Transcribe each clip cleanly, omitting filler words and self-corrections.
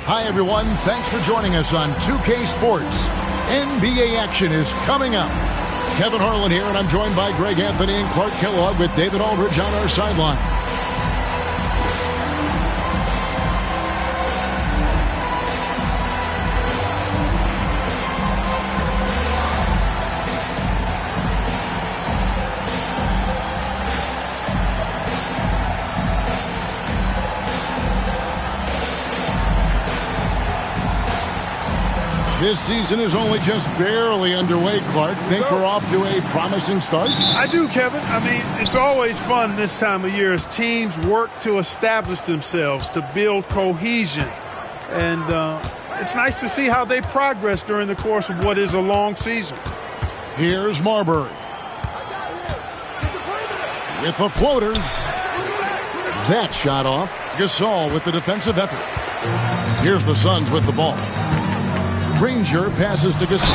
Hi, everyone. Thanks for joining us on 2K Sports. NBA action is coming up. Kevin Harlan here, and I'm joined by Greg Anthony and Clark Kellogg with David Aldridge on our sideline. This season is only just barely underway, Clark. Think we're off to a promising start? I do, Kevin. I mean, it's always fun this time of year as teams work to establish themselves, to build cohesion. And it's nice to see how they progress during the course of what is a long season. Here's Marbury. With the floater. That shot off. Gasol with the defensive effort. Here's the Suns with the ball. Granger passes to Gasol.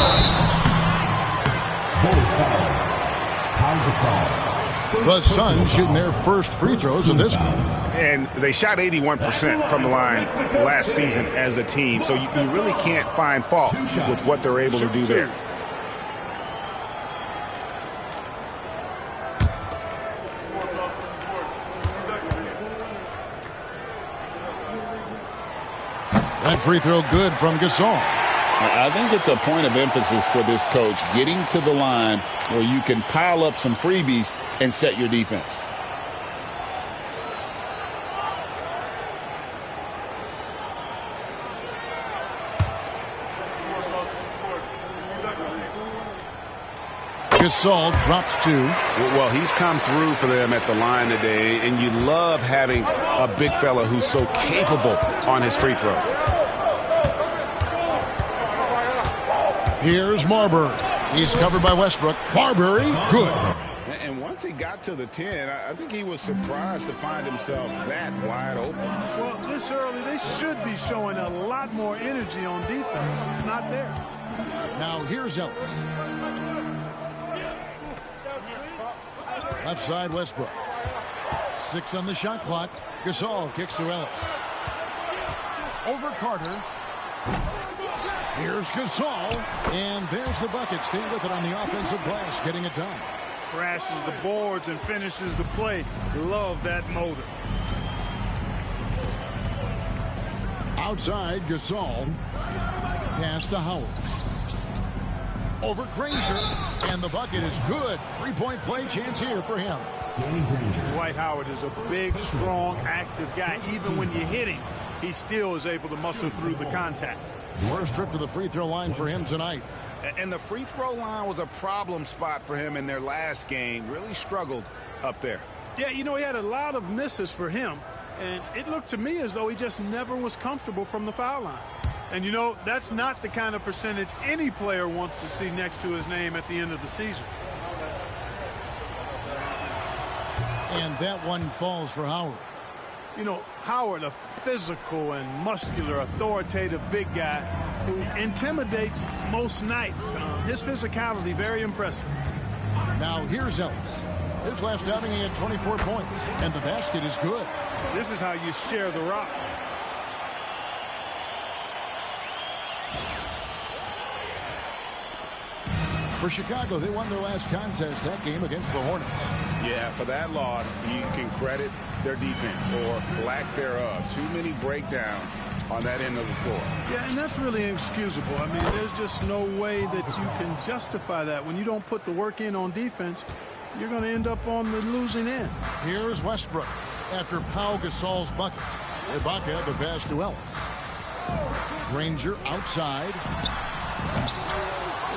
The Suns shooting their first free throws of this game. And they shot 81% from the line last season as a team. So you really can't find fault with what they're able to do there. That free throw good from Gasol. I think it's a point of emphasis for this coach, getting to the line where you can pile up some freebies and set your defense. Gasol drops two. Well, he's come through for them at the line today, and you love having a big fella who's so capable on his free throw. Here's Marbury. He's covered by Westbrook. Marbury, good. And once he got to the 10, I think he was surprised to find himself that wide open. Well, this early, they should be showing a lot more energy on defense. It's not there. Now here's Ellis. Left side, Westbrook. 6 on the shot clock. Gasol kicks to Ellis. Over Carter. Here's Gasol, and there's the bucket. Stay with it on the offensive glass, getting it done. Crashes the boards and finishes the play. Love that motor. Outside, Gasol. Pass to Howard. Over Granger, and the bucket is good. 3-point play chance here for him. Dwight Howard is a big, strong, active guy. Even when you hit him, he still is able to muscle through the contact. Worst trip to the free throw line for him tonight. And the free throw line was a problem spot for him in their last game. Really struggled up there. Yeah, you know, he had a lot of misses for him. And it looked to me as though he just never was comfortable from the foul line. And, you know, that's not the kind of percentage any player wants to see next to his name at the end of the season. And that one falls for Howard. You know, Howard, a physical and muscular, authoritative big guy who intimidates most nights. His physicality, very impressive. Now here's Ellis. His last outing, he had 24 points, and the basket is good. This is how you share the rock. For Chicago, they won their last contest, that game against the Hornets. Yeah, for that loss, you can credit their defense or lack thereof. Too many breakdowns on that end of the floor. Yeah, and that's really inexcusable. I mean, there's just no way that you can justify that. When you don't put the work in on defense, you're going to end up on the losing end. Here's Westbrook after Pau Gasol's bucket. Ibaka, the pass to Ellis. Granger outside.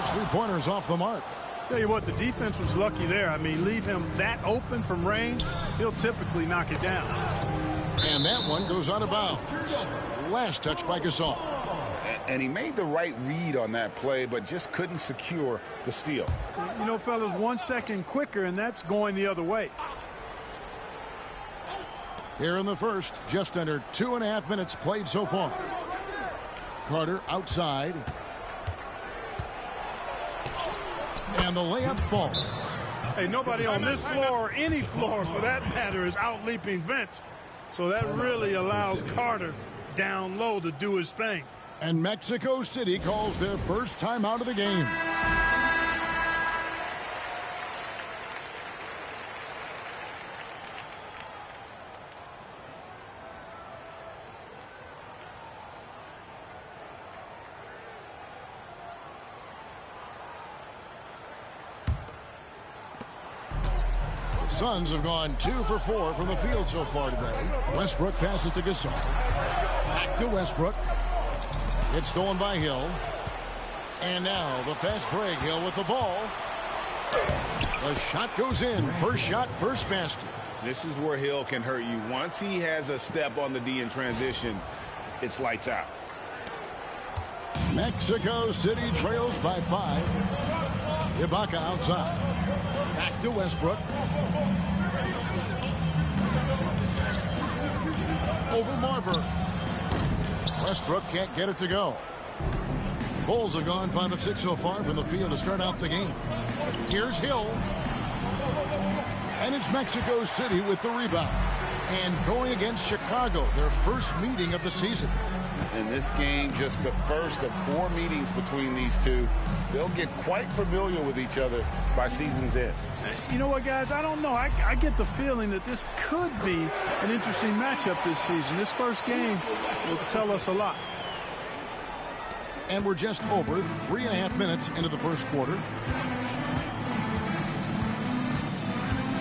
His three-pointers off the mark. Tell you what, the defense was lucky there. I mean, leave him that open from range, he'll typically knock it down. And that one goes out of bounds. Last touch by Gasol. And he made the right read on that play, but just couldn't secure the steal. You know, fellas, 1 second quicker, and that's going the other way. Here in the first, just under 2.5 minutes played so far. Carter outside. And the layup falls. Hey, nobody on this floor or any floor for that matter is out leaping Vince. So that really allows Carter down low to do his thing. And Mexico City calls their first timeout of the game. Suns have gone 2 for 4 from the field so far today. Westbrook passes to Gasol. Back to Westbrook. It's stolen by Hill. And now the fast break. Hill with the ball. The shot goes in. First shot, first basket. This is where Hill can hurt you. Once he has a step on the D in transition, it's lights out. Mexico City trails by 5. Ibaka outside. Back to Westbrook. Over Marbury. Westbrook can't get it to go. Bulls have gone 5 of 6 so far from the field to start out the game. Here's Hill. And it's Mexico City with the rebound. And going against Chicago, their first meeting of the season. In this game, just the first of 4 meetings between these two. They'll get quite familiar with each other by season's end. You know what, guys? I don't know. I get the feeling that this could be an interesting matchup this season. This first game will tell us a lot. And we're just over 3.5 minutes into the first quarter.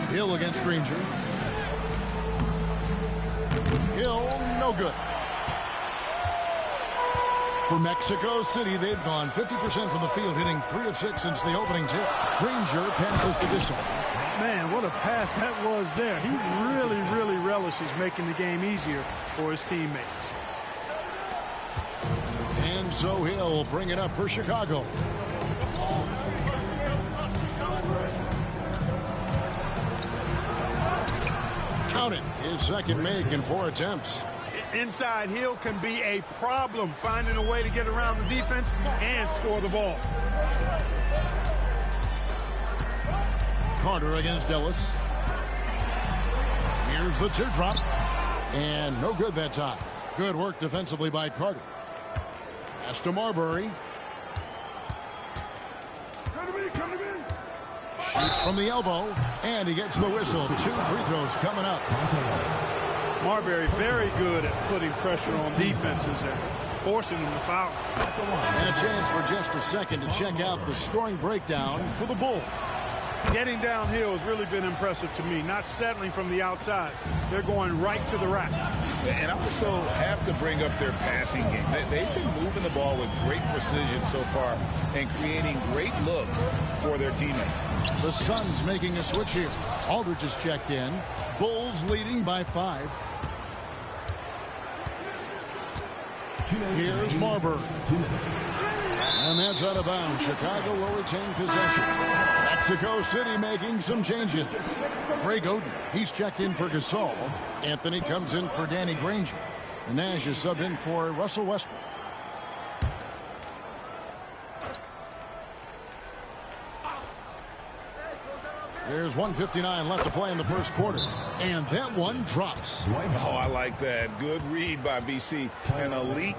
Hill against Granger. Hill, no good. For Mexico City, they've gone 50% from the field, hitting 3 of 6 since the opening tip. Granger passes to Gasol. Man, what a pass that was there. He really relishes making the game easier for his teammates. And so Hill bring it up for Chicago. Count it. His second make in 4 attempts. Inside, Hill can be a problem, finding a way to get around the defense and score the ball. Carter against Ellis. Here's the teardrop. And no good that time. Good work defensively by Carter. Pass to Marbury. Shoots from the elbow. And he gets the whistle. 2 free throws coming up. Marbury very good at putting pressure on defenses and forcing them to foul. And a chance for just a second to check out the scoring breakdown for the Bulls. Getting downhill has really been impressive to me, not settling from the outside. They're going right to the rack. And I also have to bring up their passing game. They've been moving the ball with great precision so far and creating great looks for their teammates. The Suns making a switch here. Aldridge is checked in. Bulls leading by 5. Here's Marbury. And that's out of bounds. Chicago will retain possession. Mexico City making some changes. Greg Oden, he's checked in for Gasol. Anthony comes in for Danny Granger. And Nash is subbed in for Russell Westbrook. There's 1:59 left to play in the first quarter. And that one drops. Oh, I like that. Good read by BC. An elite,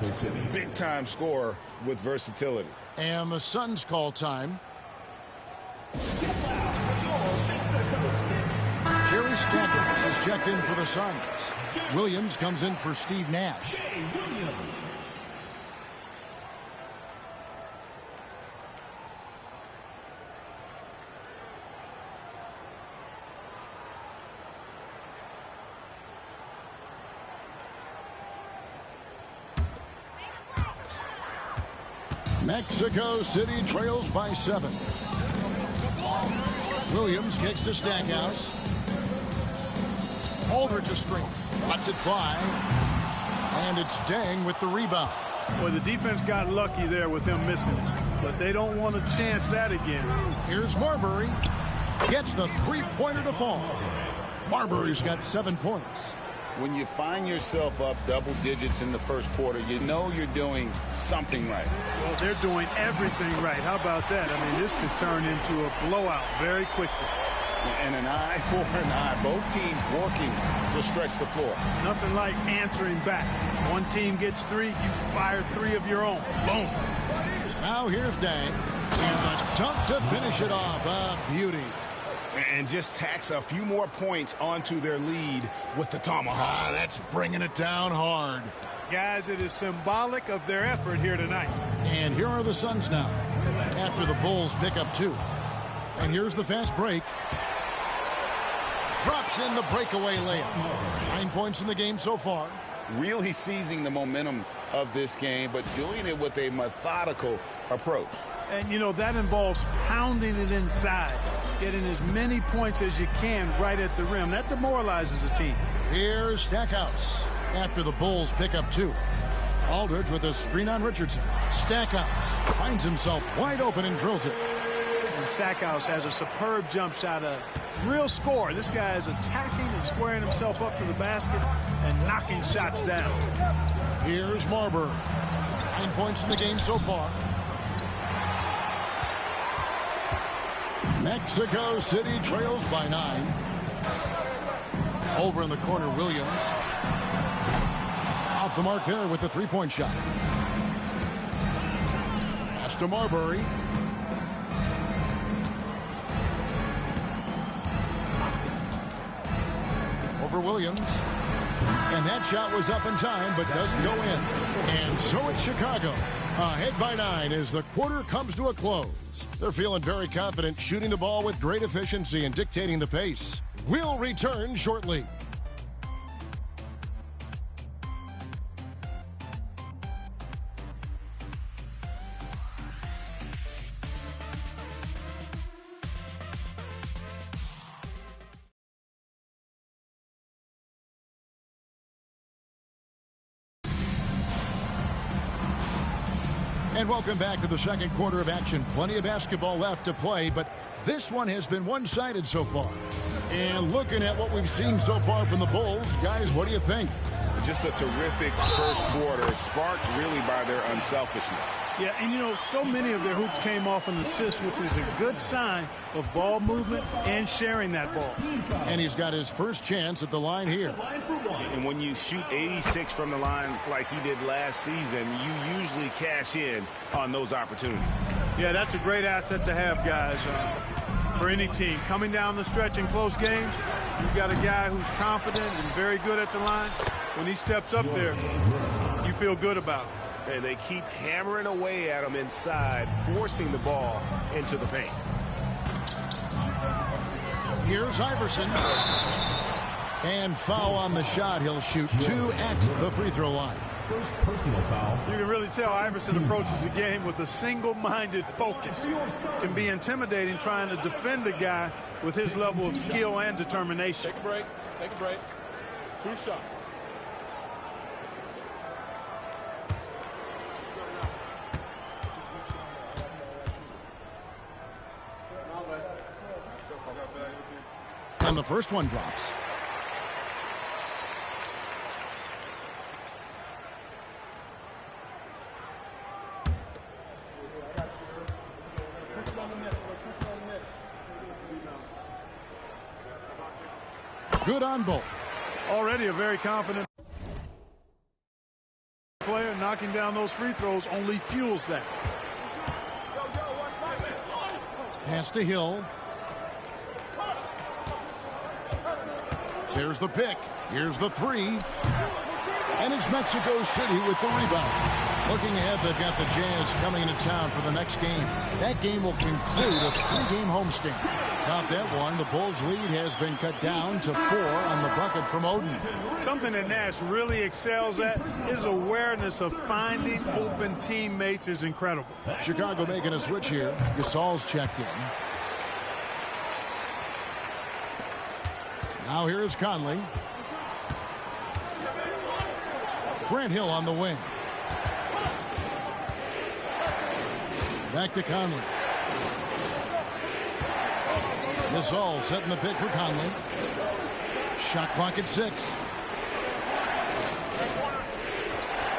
big-time scorer with versatility. And the Suns call time. Jerry Stackers is checked in for the Suns. Williams comes in for Steve Nash. Mexico City trails by 7. Williams kicks to Stackhouse. Aldridge a screen. Lets it fly. And it's Dang with the rebound. Boy, the defense got lucky there with him missing it. But they don't want to chance that again. Here's Marbury. Gets the three-pointer to fall. Marbury's got 7 points. When you find yourself up double digits in the first quarter, you know you're doing something right. Well, they're doing everything right. How about that? I mean, this could turn into a blowout very quickly. And an eye for an eye. Both teams working to stretch the floor. Nothing like answering back. One team gets 3, you fire 3 of your own. Boom. Now here's Dang. And the dunk to finish it off. A beauty. And just tacks a few more points onto their lead with the tomahawk. That's bringing it down hard. Guys, it is symbolic of their effort here tonight. And here are the Suns now, after the Bulls pick up 2. And here's the fast break. Drops in the breakaway layup. 9 points in the game so far. Really seizing the momentum of this game, but doing it with a methodical approach. And, you know, that involves pounding it inside, getting as many points as you can right at the rim. That demoralizes a team. Here's Stackhouse after the Bulls pick up 2. Aldridge with a screen on Richardson. Stackhouse finds himself wide open and drills it. And Stackhouse has a superb jump shot, a real score. This guy is attacking and squaring himself up to the basket and knocking shots down. Here's Marbury. 9 points in the game so far. Mexico City trails by 9. Over in the corner, Williams. Off the mark there with the three-point shot. Pass to Marbury. Over Williams. And that shot was up in time, but doesn't go in. And so it's Chicago, ahead by 9 as the quarter comes to a close. They're feeling very confident, shooting the ball with great efficiency and dictating the pace. We'll return shortly. And welcome back to the second quarter of action. Plenty of basketball left to play, but this one has been one-sided so far. And looking at what we've seen so far from the Bulls, guys, what do you think? Just a terrific first quarter, sparked really by their unselfishness. Yeah, and you know, so many of their hoops came off an assist, which is a good sign of ball movement and sharing that ball. And he's got his first chance at the line here. And when you shoot 86 from the line like he did last season, you usually cash in on those opportunities. Yeah, that's a great asset to have, guys, for any team. Coming down the stretch in close games, you've got a guy who's confident and very good at the line. When he steps up there, you feel good about it. And they keep hammering away at him inside, forcing the ball into the paint. Here's Iverson. And foul on the shot. He'll shoot 2 at the free throw line. First personal foul. You can really tell Iverson approaches the game with a single-minded focus. It can be intimidating trying to defend the guy with his level of skill and determination. Take a break. Take a break. 2 shots. And the first one drops. Good on both. Already a very confident player. Knocking down those free throws only fuels that. Pass to Hill. There's the pick. Here's the 3. And it's Mexico City with the rebound. Looking ahead, they've got the Jazz coming into town for the next game. That game will conclude a 3-game homestand. Top that one, the Bulls' lead has been cut down to 4 on the bucket from Oden. Something that Nash really excels at, his awareness of finding open teammates is incredible. Chicago making a switch here. Gasol's checked in. Now here is Conley. Grant Hill on the wing. Back to Conley. Gasol setting the pick for Conley. Shot clock at 6.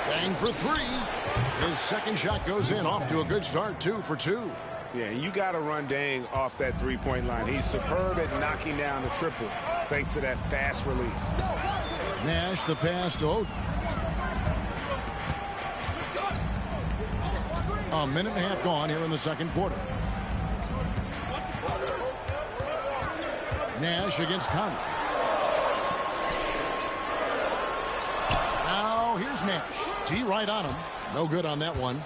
Bang for 3. His second shot goes in, off to a good start, 2 for 2. Yeah, you got to run Dang off that three-point line. He's superb at knocking down the triple thanks to that fast release. Nash the pass to Oden. A minute and a half gone here in the second quarter. Nash against Conley. Now here's Nash. T right on him. No good on that one.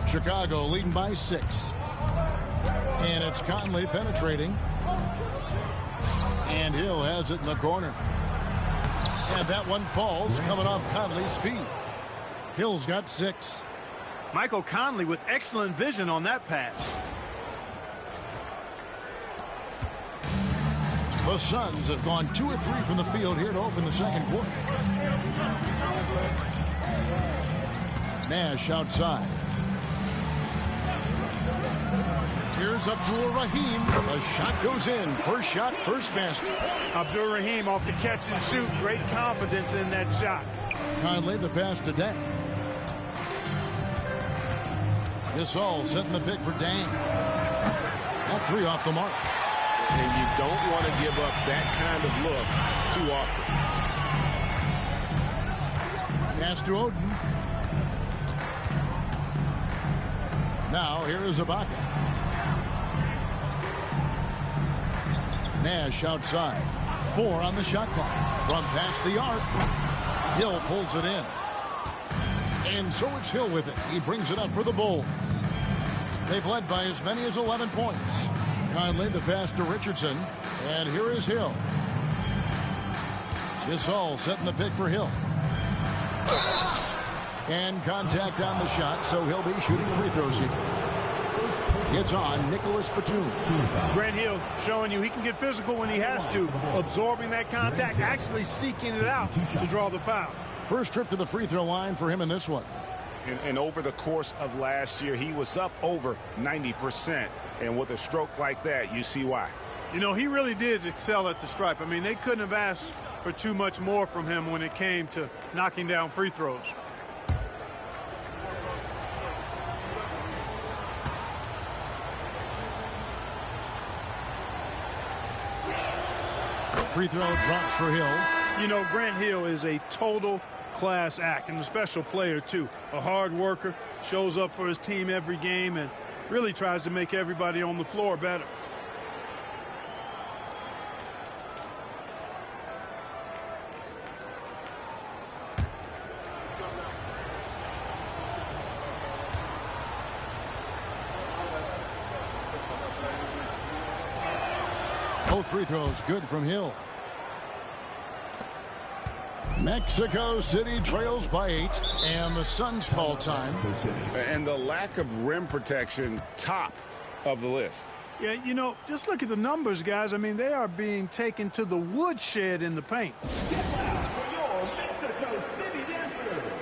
Chicago leading by 6. And it's Conley penetrating. And Hill has it in the corner. And that one falls coming off Conley's feet. Hill's got 6. Michael Conley with excellent vision on that pass. The Suns have gone 2 of 3 from the field here to open the second quarter. Nash outside. Here's Abdul Rahim. The shot goes in. First shot, first basket. Abdul Rahim off the catch and shoot. Great confidence in that shot. Conley the pass to Dang. This all setting the pick for Dang. That 3 off the mark. And you don't want to give up that kind of look too often. Pass to Oden. Now here is Ibaka. Nash outside. 4 on the shot clock. From past the arc. Hill pulls it in. And so it's Hill with it. He brings it up for the Bulls. They've led by as many as 11 points. Conley the pass to Richardson. And here is Hill. This all setting the pick for Hill. And contact on the shot, so he'll be shooting free throws here. It's on Nicholas Batum. Grant Hill showing you he can get physical when he has to. Absorbing that contact, actually seeking it out to draw the foul. First trip to the free throw line for him in this one. And over the course of last year, he was up over 90%. And with a stroke like that, you see why. You know, he really did excel at the stripe. I mean, they couldn't have asked for too much more from him when it came to knocking down free throws. Free throw drops for Hill. You know, Grant Hill is a total class act and a special player, too. A hard worker, shows up for his team every game, and really tries to make everybody on the floor better. Both free throws good from Hill. Mexico City trails by 8, and the Suns call time. And the lack of rim protection, top of the list. Yeah, you know, just look at the numbers, guys. I mean, they are being taken to the woodshed in the paint. Get loud for your Mexico City dancers.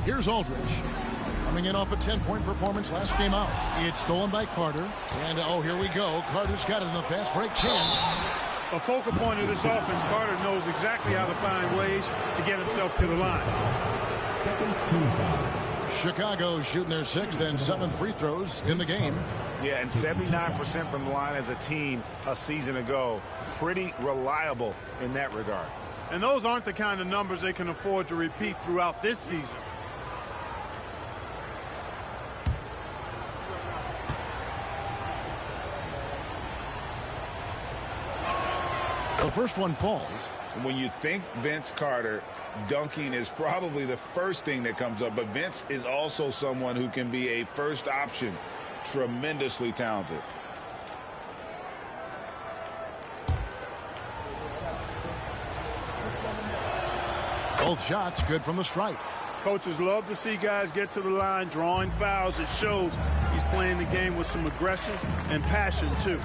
Here's Aldridge. Coming in off a 10-point performance last game out. It's stolen by Carter. And, oh, here we go. Carter's got it in the fast break chance. A focal point of this offense, Carter knows exactly how to find ways to get himself to the line. Chicago shooting their 6th and 7th free throws in the game. Yeah, and 79% from the line as a team a season ago. Pretty reliable in that regard. And those aren't the kind of numbers they can afford to repeat throughout this season. The first one falls. When you think Vince Carter, dunking is probably the first thing that comes up. But Vince is also someone who can be a first option. Tremendously talented. Both shots good from the stripe. Coaches love to see guys get to the line, drawing fouls. It shows he's playing the game with some aggression and passion, too.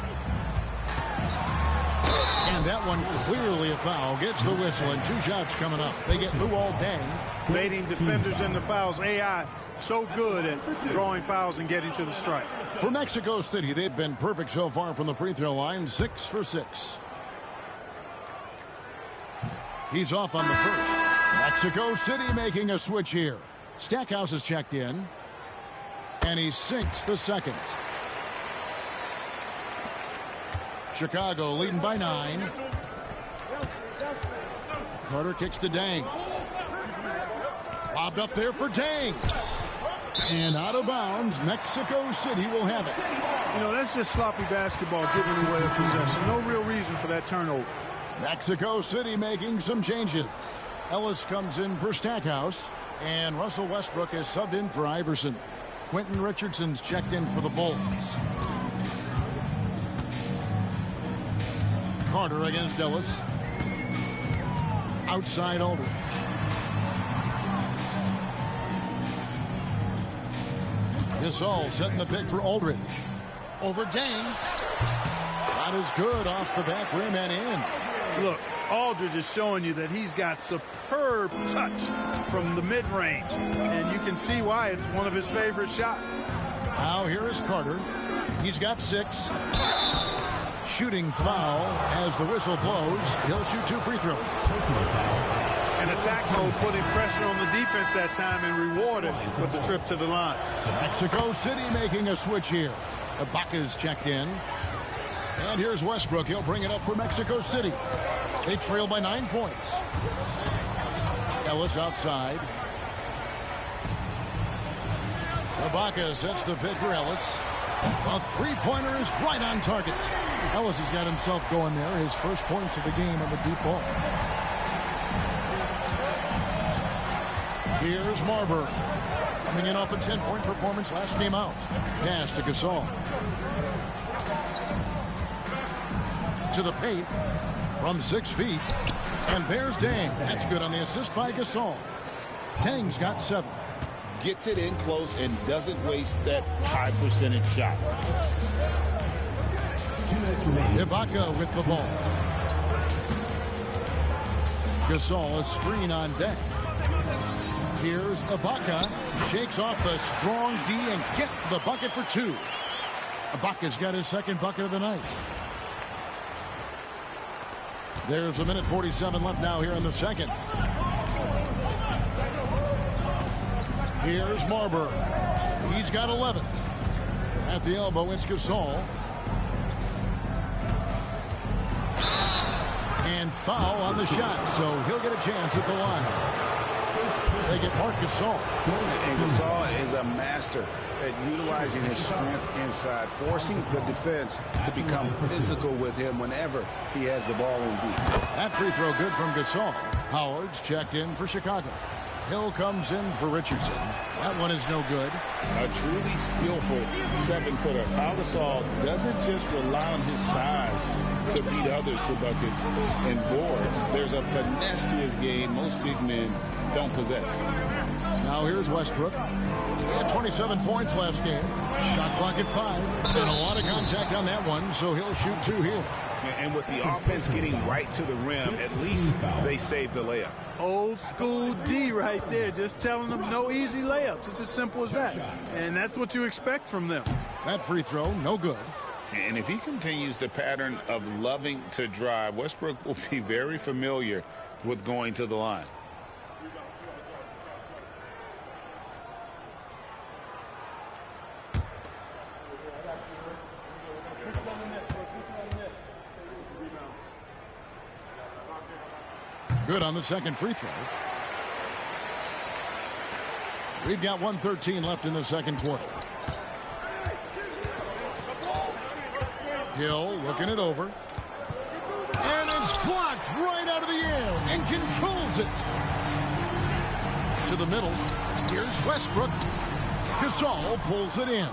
And that one clearly a foul. Gets the whistle, and 2 shots coming up. They get Luol Deng. Baiting defenders into fouls. AI so good at drawing fouls and getting to the strike. For Mexico City, they've been perfect so far from the free throw line. 6 for 6. He's off on the first. Mexico City making a switch here. Stackhouse is checked in. And he sinks the second. Chicago leading by 9. Carter kicks to Deng. Lobbed up there for Deng. And out of bounds. Mexico City will have it. You know, that's just sloppy basketball giving away a possession. No real reason for that turnover. Mexico City making some changes. Ellis comes in for Stackhouse. And Russell Westbrook is subbed in for Iverson. Quentin Richardson's checked in for the Bulls. Carter against Ellis. Outside Aldridge. Gasol setting the pick for Aldridge. Over Deng. Shot is good off the back rim and in. Look, Aldridge is showing you that he's got superb touch from the mid-range. And you can see why it's one of his favorite shots. Now here is Carter. He's got 6. Shooting foul as the whistle blows. He'll shoot 2 free throws. And attack mode putting pressure on the defense that time and rewarded with the trip to the line. Mexico City making a switch here. Ibaka's checked in. And here's Westbrook. He'll bring it up for Mexico City. They trail by 9 points. Ellis outside. Ibaka sets the pick for Ellis. A three-pointer is right on target. Ellis has got himself going there. His first points of the game on the deep ball. Here's Marbury. Coming in off a 10-point performance last game out. Pass to Gasol. To the paint from 6 feet. And there's Deng. That's good on the assist by Gasol. Deng's got 7. Gets it in close and doesn't waste that high percentage shot. Ibaka with the ball. Gasol, a screen on Deng. Here's Ibaka. Shakes off the strong D and gets to the bucket for 2. Ibaka's got his second bucket of the night. There's a minute 47 left now here in the second. Here's Marbury. He's got 11. At the elbow, it's Gasol. And foul on the shot, so he'll get a chance at the line. They get Marc Gasol. And Gasol is a master at utilizing his strength inside, forcing the defense to become physical with him whenever he has the ball in deep. That free throw good from Gasol. Howard's checked in for Chicago. Hill comes in for Richardson. That one is no good. A truly skillful 7-footer. Pau Gasol doesn't just rely on his size to beat others to buckets and boards. There's a finesse to his game most big men don't possess. Now here's Westbrook. He had 27 points last game. Shot clock at 5. And a lot of contact on that one, so he'll shoot 2 here. And with the offense getting right to the rim, at least they saved the layup. Old school D right there, just telling them no easy layups. It's as simple as that. And that's what you expect from them. That free throw, no good. And if he continues the pattern of loving to drive, Westbrook will be very familiar with going to the line. Good on the second free throw. We've got 1:13 left in the second quarter. Hill looking it over. And it's blocked right out of the air and controls it. To the middle. Here's Westbrook. Gasol pulls it in.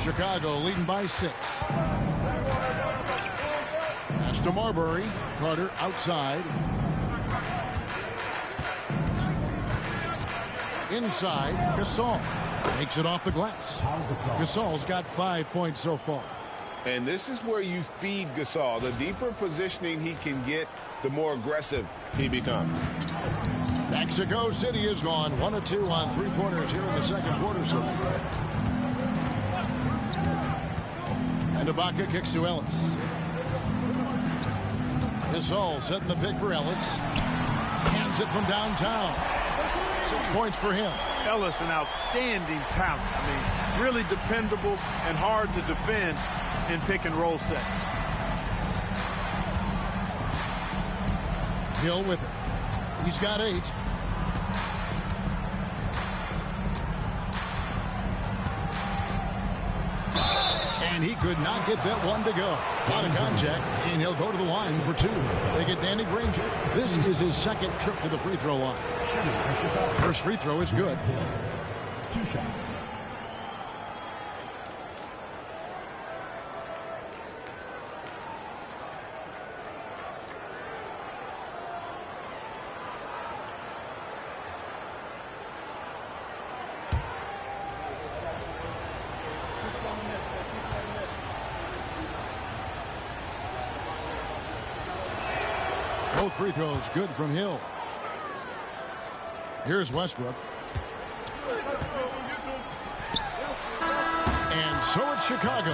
Chicago leading by 6. Pass to Marbury. Carter outside. Inside, Gasol makes it off the glass. Gasol's got 5 points so far. And this is where you feed Gasol. The deeper positioning he can get, the more aggressive he becomes. Mexico City is gone 1 of 2 on three-pointers here in the second quarter so far. And Ibaka kicks to Ellis. Gasol setting the pick for Ellis. Hands it from downtown. 6 points for him. Ellis, an outstanding talent. I mean, really dependable and hard to defend in pick and roll sets. Hill with it. He's got 8. And he could not get that one to go. Out of contact, and he'll go to the line for 2. They get Danny Granger. This is his second trip to the free throw line. First free throw is good. 2 shots. Both free throws good from Hill. Here's Westbrook. And so it's Chicago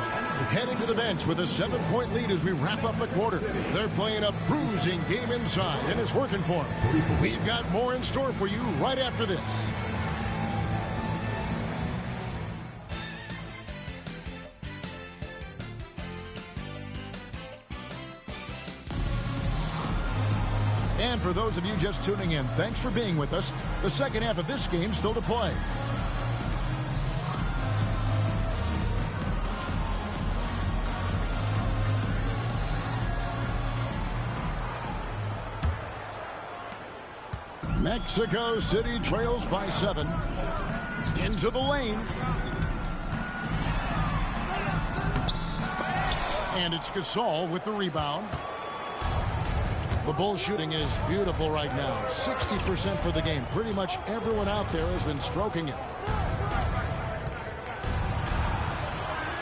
heading to the bench with a 7-point lead as we wrap up the quarter. They're playing a bruising game inside, and it's working for them. We've got more in store for you right after this. And for those of you just tuning in, thanks for being with us. The second half of this game still to play. Mexico City trails by 7. Into the lane. And it's Gasol with the rebound. The Bulls shooting is beautiful right now. 60% for the game. Pretty much everyone out there has been stroking it.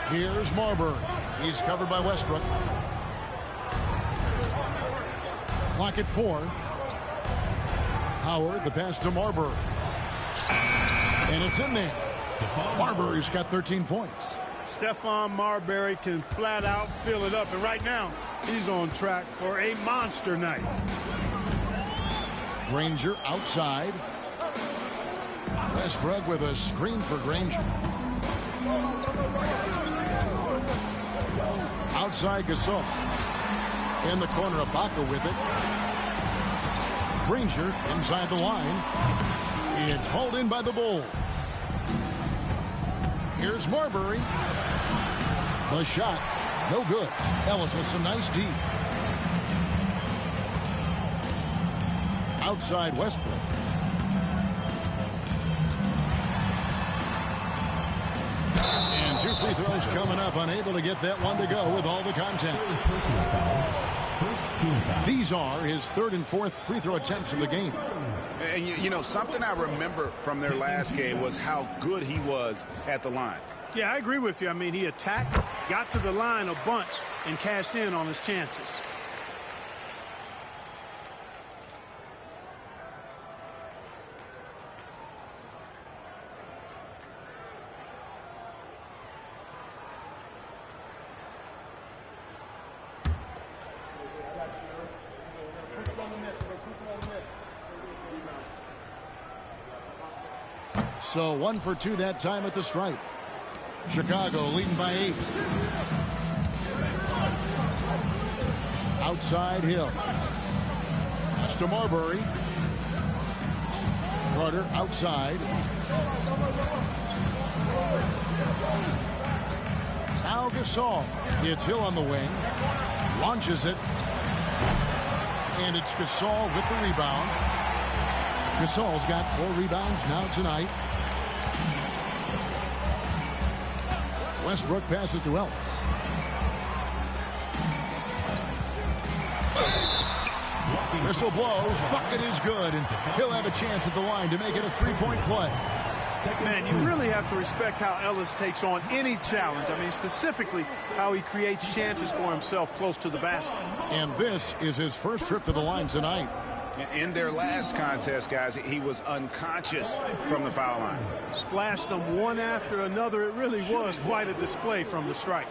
Here's Marbury. He's covered by Westbrook. Clock at 4. Howard, the pass to Marbury. And it's in there. Marbury's got 13 points. Stephon Marbury can flat out fill it up. And right now, he's on track for a monster night. Granger outside. Westbrook with a screen for Granger. Outside Gasol. In the corner, Ibaka with it. Granger inside the line. It's hauled in by the Bulls. Here's Marbury. The shot, no good. Ellis with some nice D. Outside Westbrook. And 2 free throws coming up. Unable to get that one to go with all the contact. These are his 3rd and 4th free throw attempts of the game. And you know, something I remember from their last game was how good he was at the line. Yeah, I agree with you. I mean, he attacked, got to the line a bunch, and cashed in on his chances. So 1 for 2 that time at the stripe. Chicago leading by 8. Outside Hill. Pass to Marbury. Carter outside. Now Gasol. It's Hill on the wing. Launches it. And it's Gasol with the rebound. Gasol's got 4 rebounds now tonight. Westbrook passes to Ellis. Whistle blows. Bucket is good. And he'll have a chance at the line to make it a 3-point play. Man, you really have to respect how Ellis takes on any challenge. I mean, specifically how he creates chances for himself close to the basket. And this is his first trip to the line tonight. In their last contest, guys, he was unconscious from the foul line. Splashed them one after another. It really was quite a display from the stripe.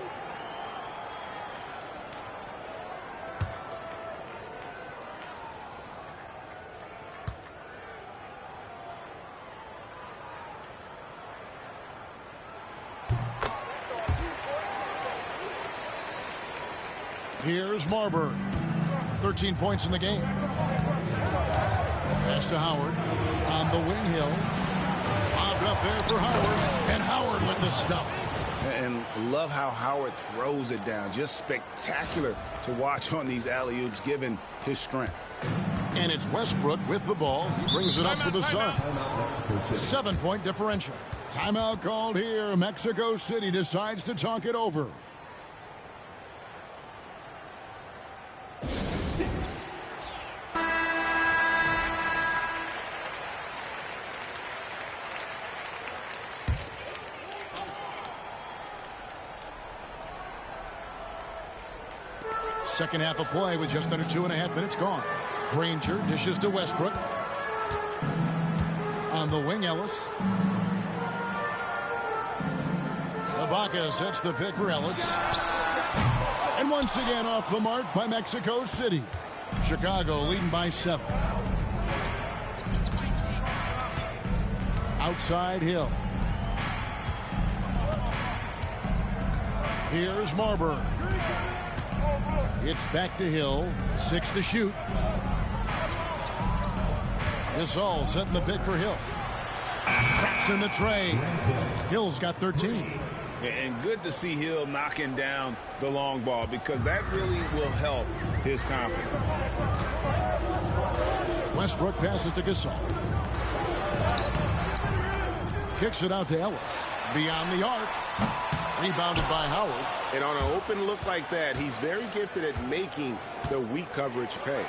Here's Marbury. 13 points in the game. Pass to Howard. On the wing, Hill. Lobbed up there for Howard. And Howard with the stuff. And love how Howard throws it down. Just spectacular to watch on these alley-oops, given his strength. And it's Westbrook with the ball. He brings it up for the Suns. 7-point differential. Timeout called here. Mexico City decides to talk it over. Second half of play with just under 2.5 minutes gone. Granger dishes to Westbrook. On the wing, Ellis. Ibaka sets the pick for Ellis. And once again off the mark by Mexico City. Chicago leading by 7. Outside Hill. Here's Marbury. It's back to Hill. 6 to shoot. Gasol setting the pick for Hill. Traps in the tray. Hill's got 13. And good to see Hill knocking down the long ball, because that really will help his confidence. Westbrook passes to Gasol. Kicks it out to Ellis. Beyond the arc. Rebounded by Howard. And on an open look like that, he's very gifted at making the weak coverage pay.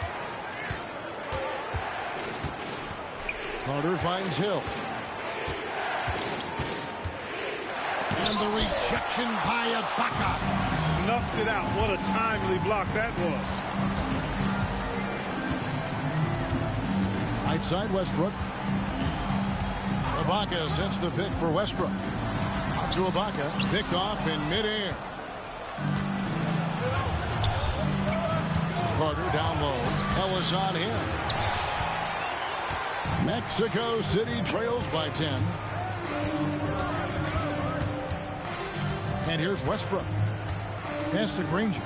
Carter finds Hill. And the rejection by Ibaka. Snuffed it out. What a timely block that was. Right side Westbrook. Ibaka sets the pick for Westbrook. Out to Ibaka. Picked off in midair. Carter down low. Ellis on him. Mexico City trails by 10. And here's Westbrook. Pass to Granger.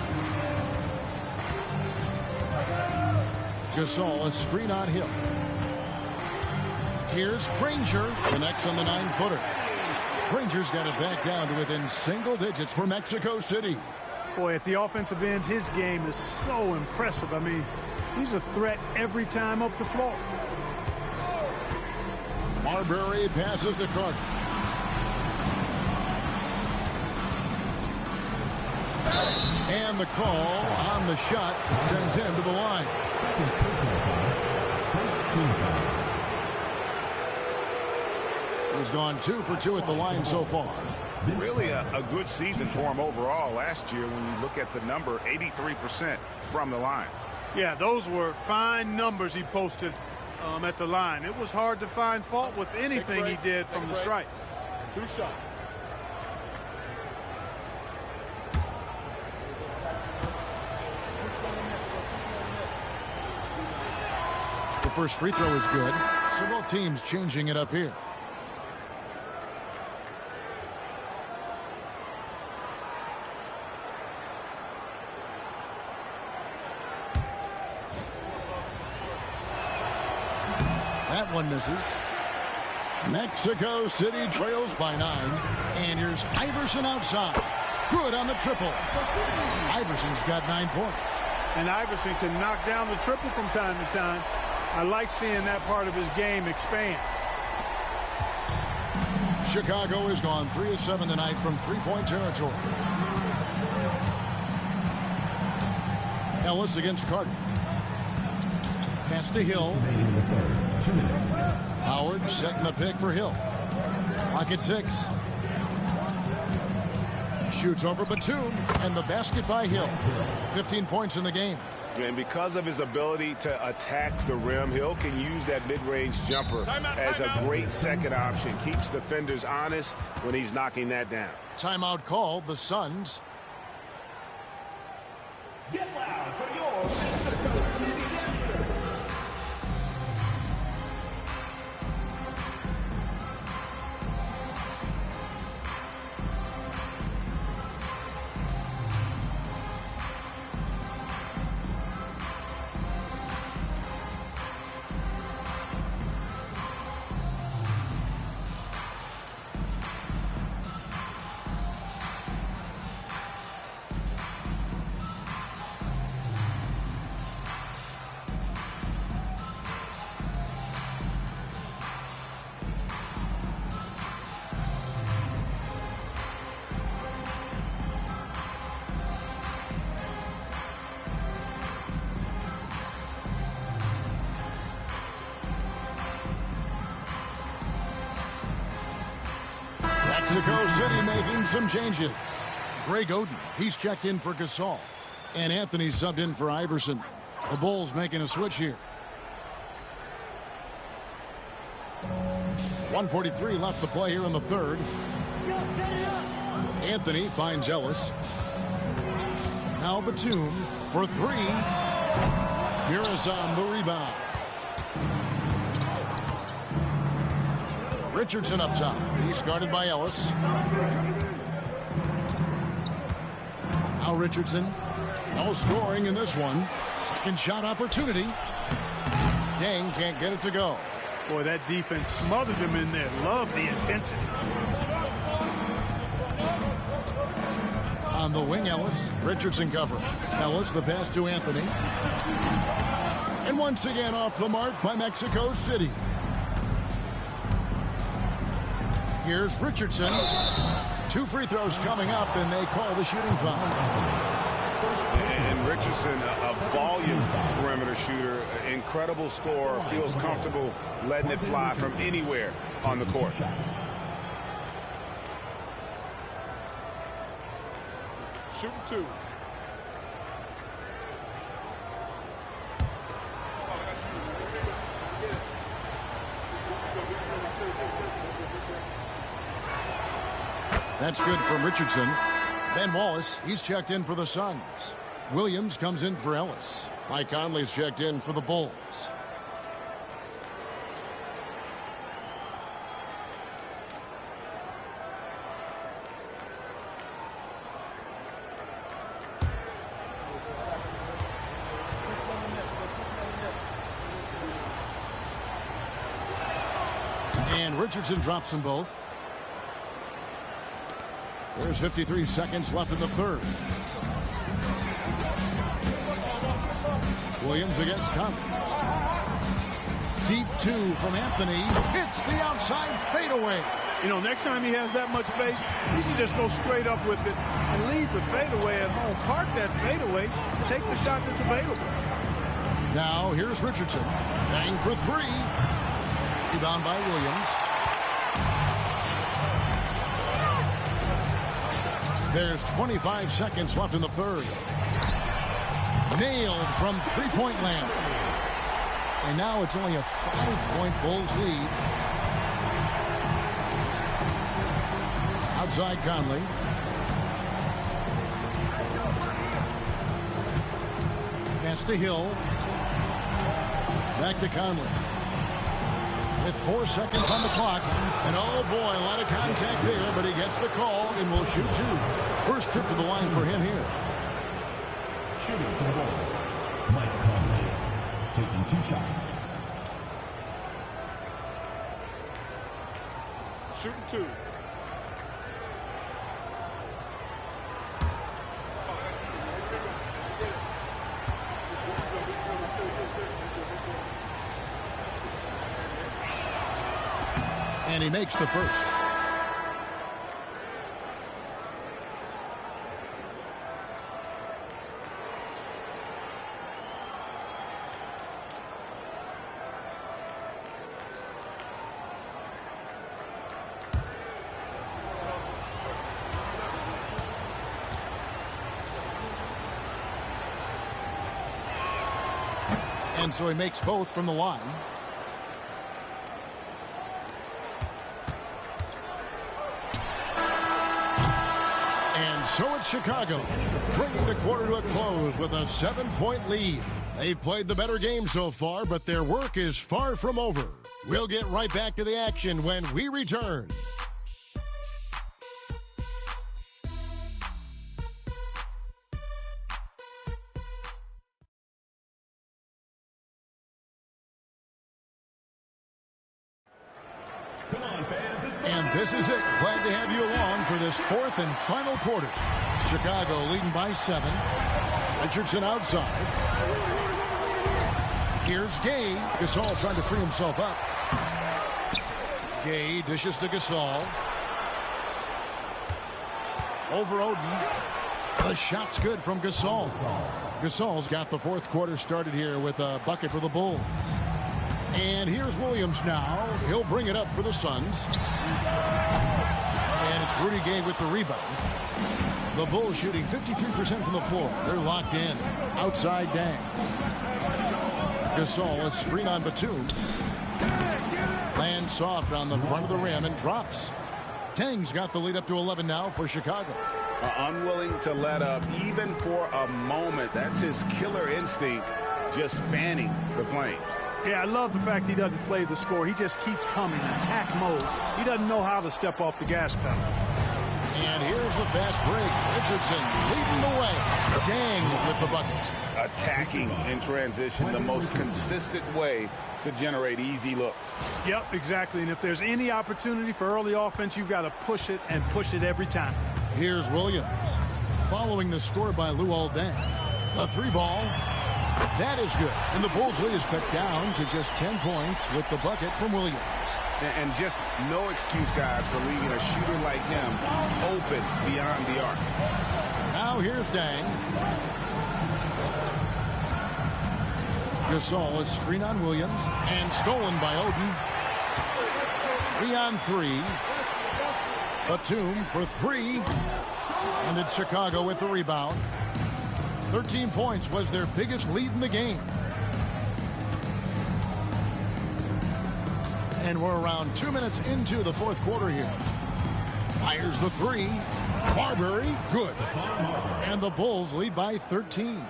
Gasol, a screen on Hill. Here's Granger. Connects on the 9-footer. Granger's got it back down to within single digits for Mexico City. Boy, at the offensive end, his game is so impressive. I mean, he's a threat every time up the floor. Marbury passes to Carter. And the call on the shot sends him to the line. He's gone 2 for 2 at the line so far. Really a good season for him overall last year when you look at the number, 83% from the line. Yeah, those were fine numbers he posted at the line. It was hard to find fault with anything he did from the stripe. 2 shots. The first free throw is good. So both teams changing it up here. That one misses. Mexico City trails by 9. And here's Iverson outside. Good on the triple. Iverson's got 9 points. And Iverson can knock down the triple from time to time. I like seeing that part of his game expand. Chicago has gone 3 of 7 tonight from three-point territory. Ellis against Carter. Pass to Hill. Howard setting the pick for Hill. Clock at 6. Shoots over Batum, and the basket by Hill. 15 points in the game. And because of his ability to attack the rim, Hill can use that mid-range jumper as a great second option. Keeps defenders honest when he's knocking that down. Timeout called, the Suns. Get loud for your Mexico City Dancer. Mexico City making some changes. Greg Oden, he's checked in for Gasol. And Anthony subbed in for Iverson. The Bulls making a switch here. 1:43 left to play here in the third. Anthony finds Ellis. Now Batum for 3. Here is on the rebound. Richardson up top. He's guarded by Ellis. Now Richardson. No scoring in this one. Second shot opportunity. Dang can't get it to go. Boy, that defense smothered him in there. Love the intensity. On the wing, Ellis. Richardson cover. Ellis, the pass to Anthony. And once again off the mark by Mexico City. Here's Richardson. 2 free throws coming up, and they call the shooting foul. And Richardson, a volume perimeter shooter, incredible scorer, feels comfortable letting it fly from anywhere on the court. Shooting 2. That's good from Richardson. Ben Wallace, he's checked in for the Suns. Williams comes in for Ellis. Mike Conley's checked in for the Bulls. And Richardson drops them both. There's 53 seconds left in the third. Williams against Conley. Deep 2 from Anthony. Hits the outside fadeaway. You know, next time he has that much space, he should just go straight up with it and leave the fadeaway at home. Park that fadeaway. Take the shot that's available. Now here's Richardson. Bang for 3. Rebound by Williams. There's 25 seconds left in the third. Nailed from three-point land. And now it's only a 5-point Bulls lead. Outside Conley. Pass to Hill. Back to Conley. With 4 seconds on the clock. And oh boy, a lot of contact there, but he gets the call and will shoot 2. First trip to the line for him here. Shooting for the Bulls, Mike Conley, taking 2 shots. Shooting 2. And he makes the first. And so he makes both from the line. And so it's Chicago, bringing the quarter to a close with a 7-point lead. They've played the better game so far, but their work is far from over. We'll get right back to the action when we return. Come on, fans. And this is it. Glad to have you along for this fourth and final quarter. Chicago leading by 7. Richardson outside. Here's Gay. Gasol trying to free himself up. Gay dishes to Gasol. Over Oden. The shot's good from Gasol. Gasol's got the fourth quarter started here with a bucket for the Bulls. And here's Williams now. He'll bring it up for the Suns. And it's Rudy Gay with the rebound. The Bulls shooting 53% from the floor. They're locked in. Outside Dang. Gasol, a screen on Batum. Lands soft on the front of the rim and drops. Tang's got the lead up to 11 now for Chicago. Unwilling to let up even for a moment. That's his killer instinct, just fanning the Flames. Yeah, I love the fact he doesn't play the score. He just keeps coming, attack mode. He doesn't know how to step off the gas pedal. And here's the fast break. Richardson leading the way. Dang with the bucket. Attacking in transition, the most consistent way to generate easy looks. Yep, exactly. And if there's any opportunity for early offense, you've got to push it and push it every time. Here's Williams. Following the score by Luol Deng. A 3-ball. That is good. And the Bulls lead is cut down to just 10 points with the bucket from Williams. And just no excuse, guys, for leaving a shooter like him open beyond the arc. Now here's Dang. Gasol is screen on Williams and stolen by Oden. 3-on-3. Batum for 3. And it's Chicago with the rebound. 13 points was their biggest lead in the game. And we're around 2 minutes into the fourth quarter here. Fires the 3. Marbury, good. And the Bulls lead by 13.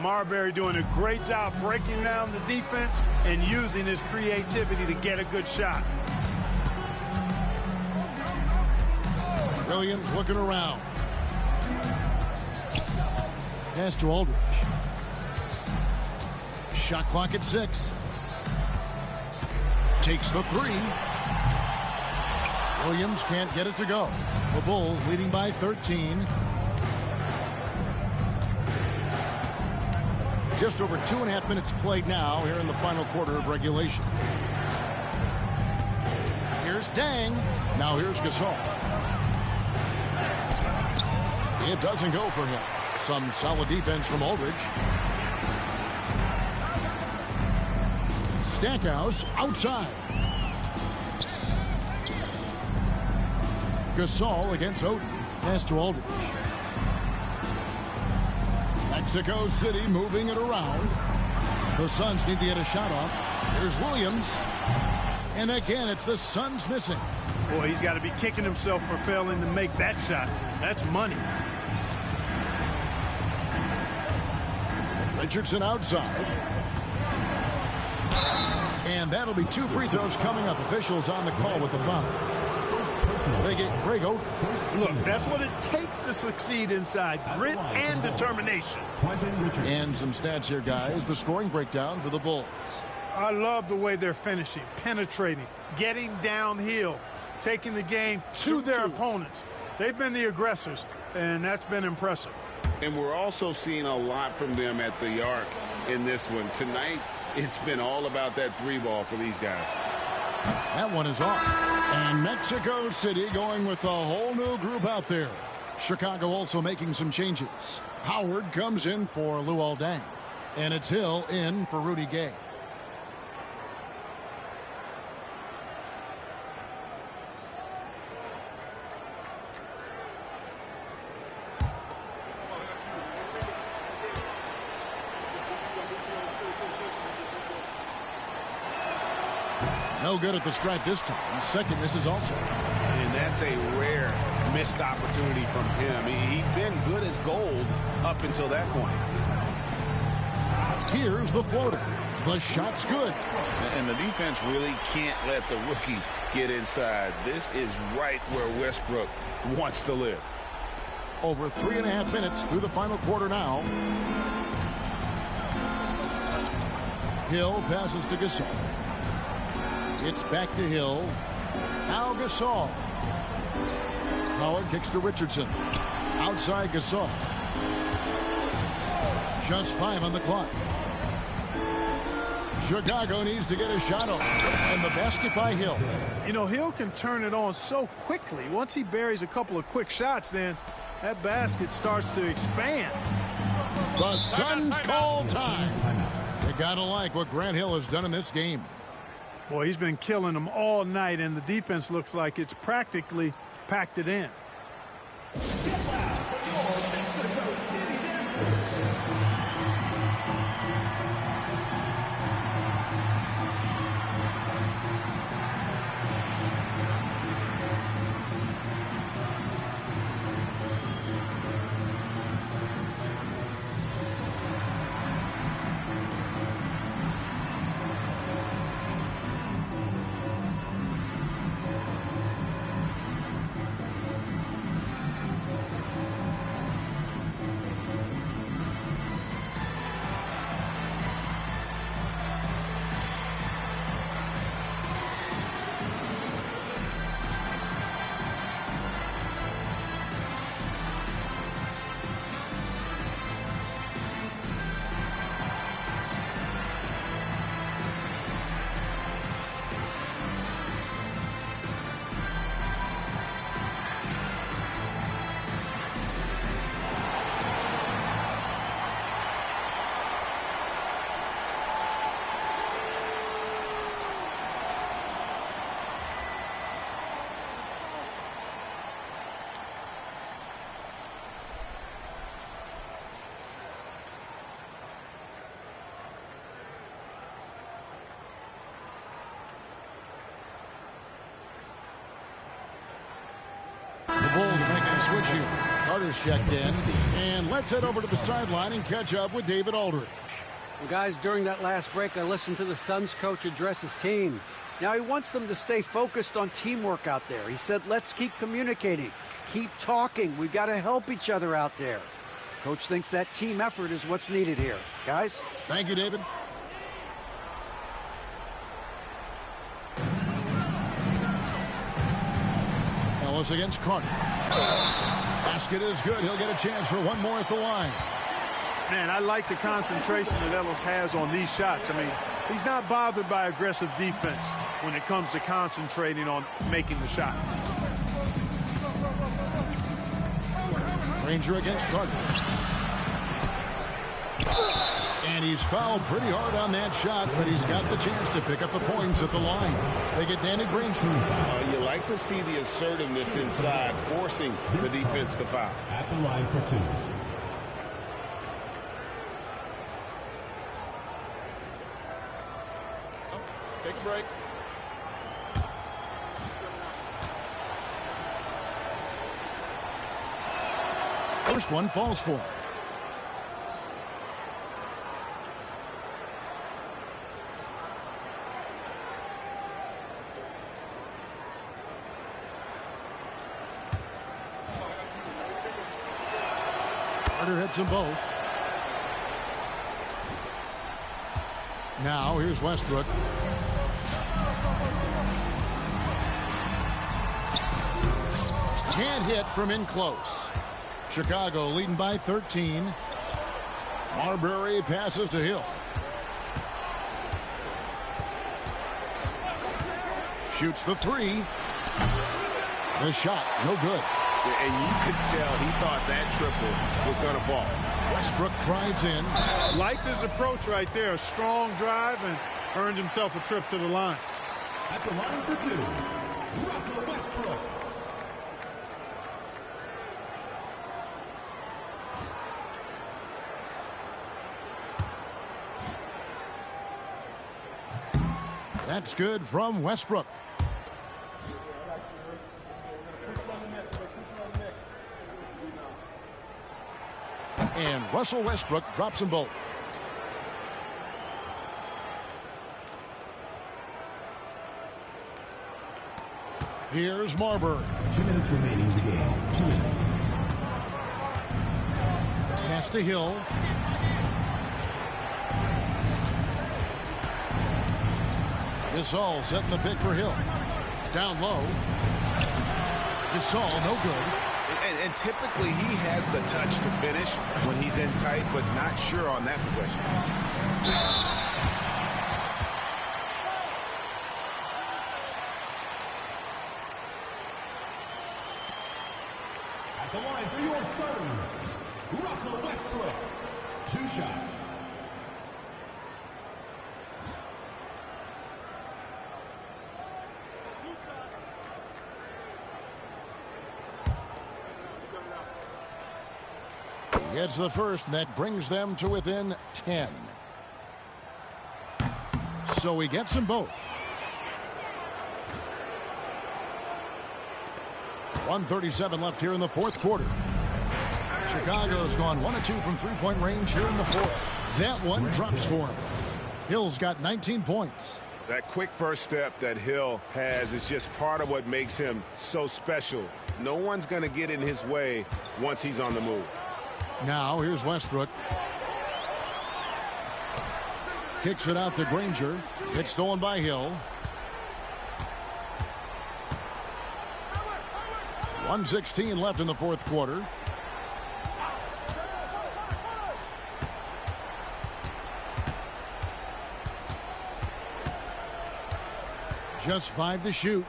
Marbury doing a great job breaking down the defense and using his creativity to get a good shot. Williams looking around. Pass to Aldridge. Shot clock at 6. Takes the 3. Williams can't get it to go. The Bulls leading by 13. Just over 2.5 minutes played now here in the final quarter of regulation. Here's Dang. Now here's Gasol. It doesn't go for him. Some solid defense from Aldridge. Stackhouse outside. Gasol against Oden. Pass to Aldridge. Mexico City moving it around. The Suns need to get a shot off. Here's Williams. And again, it's the Suns missing. Boy, he's got to be kicking himself for failing to make that shot. That's money. Richardson outside. And that'll be 2 free throws coming up. Officials on the call with the foul. They get Craig Oden. Look, that's what it takes to succeed inside. Grit and determination. And some stats here, guys. The scoring breakdown for the Bulls. I love the way they're finishing, penetrating, getting downhill, taking the game to their opponents. They've been the aggressors, and that's been impressive. And we're also seeing a lot from them at the arc in this one. Tonight, it's been all about that 3-ball for these guys. That one is off. And Mexico City going with a whole new group out there. Chicago also making some changes. Howard comes in for Luol Deng. And it's Hill in for Rudy Gay. No good at the stripe this time. Second misses also. And that's a rare missed opportunity from him. He'd been good as gold up until that point. Here's the floater. The shot's good. And the defense really can't let the rookie get inside. This is right where Westbrook wants to live. Over 3.5 minutes through the final quarter now. Hill passes to Gasol. It's back to Hill. Now Gasol. Howard kicks to Richardson. Outside Gasol. Just 5 on the clock. Chicago needs to get a shot off. And the basket by Hill. You know, Hill can turn it on so quickly. Once he buries a couple of quick shots, then that basket starts to expand. The Suns call time. You gotta like what Grant Hill has done in this game. Boy, he's been killing them all night, and the defense looks like it's practically packed it in. Bulls making a switch here. Carter's checked in. And let's head over to the sideline and catch up with David Aldridge. Well, guys, during that last break, I listened to the Suns coach address his team. Now he wants them to stay focused on teamwork out there. He said, let's keep communicating, keep talking. We've got to help each other out there. Coach thinks that team effort is what's needed here. Guys? Thank you, David. Ellis against Carter. Basket is good. He'll get a chance for one more at the line. Man, I like the concentration that Ellis has on these shots. I mean, he's not bothered by aggressive defense when it comes to concentrating on making the shot. Ranger against Carter. And he's fouled pretty hard on that shot, but he's got the chance to pick up the points at the line. They get Danny Granger. You like to see the assertiveness inside, forcing the defense to foul. At the line for 2. Take a break. First one falls for him. Carter hits them both. Now here's Westbrook. Can't hit from in close. Chicago leading by 13. Marbury passes to Hill. Shoots the three. The shot, no good. And you could tell he thought that triple was going to fall. Westbrook drives in. Liked his approach right there. A strong drive and earned himself a trip to the line. At the line for 2, Russell Westbrook. That's good from Westbrook. And Russell Westbrook drops them both. Here's Marbury. 2 minutes remaining in the game. 2 minutes. Pass to Hill. Gasol setting the pick for Hill. Down low. Gasol, no good. And typically he has the touch to finish when he's in tight, but not sure on that possession. At the line for your Suns, Russell Westbrook. 2 shots. Gets the first, and that brings them to within 10. So he gets them both. 1:37 left here in the fourth quarter. Chicago's gone 1 of 2 from three-point range here in the fourth. That one drops for him. Hill's got 19 points. That quick first step that Hill has is just part of what makes him so special. No one's going to get in his way once he's on the move. Now here's Westbrook. Kicks it out to Granger. It's stolen by Hill. 1:16 left in the fourth quarter. Just 5 to shoot.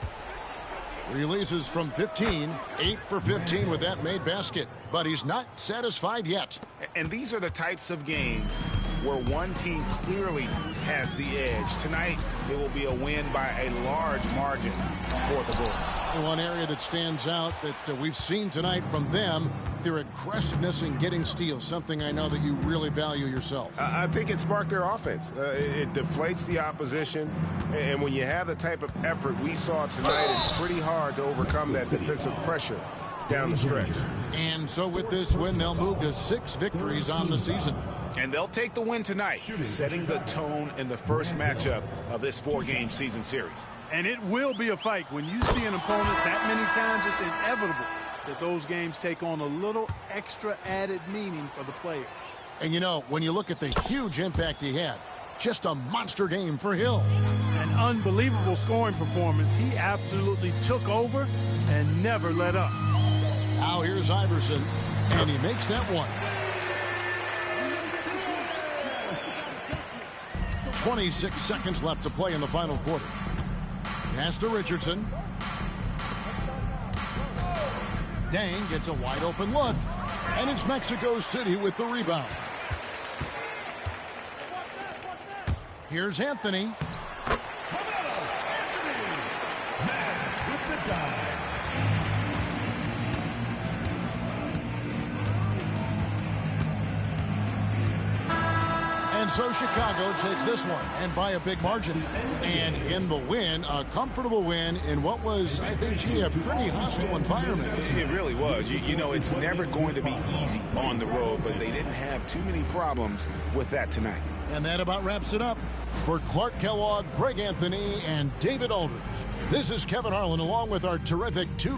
Releases from 15. 8 for 15 with that made basket. But he's not satisfied yet. And these are the types of games where one team clearly has the edge. Tonight, it will be a win by a large margin for the Bulls. One area that stands out that we've seen tonight from them, their aggressiveness in getting steals, something I know that you really value yourself. I think it sparked their offense. It deflates the opposition, and when you have the type of effort we saw tonight, it's pretty hard to overcome that defensive pressure down the stretch. And so with this win, they'll move to 6 victories on the season. And they'll take the win tonight, setting the tone in the first matchup of this 4-game season series. And it will be a fight. When you see an opponent that many times, it's inevitable that those games take on a little extra added meaning for the players. And you know, when you look at the huge impact he had, just a monster game for Hill. An unbelievable scoring performance. He absolutely took over and never let up. Now here's Iverson, and he makes that one. 26 seconds left to play in the final quarter. Pass to Richardson. Dang gets a wide open look. And it's Mexico City with the rebound. Here's Anthony. And so Chicago takes this one, and by a big margin. And in the win, a comfortable win in what was, I think, a pretty hostile environment. It really was. You know, it's never going to be easy on the road, but they didn't have too many problems with that tonight. And that about wraps it up. For Clark Kellogg, Greg Anthony, and David Aldridge, this is Kevin Harlan along with our terrific 2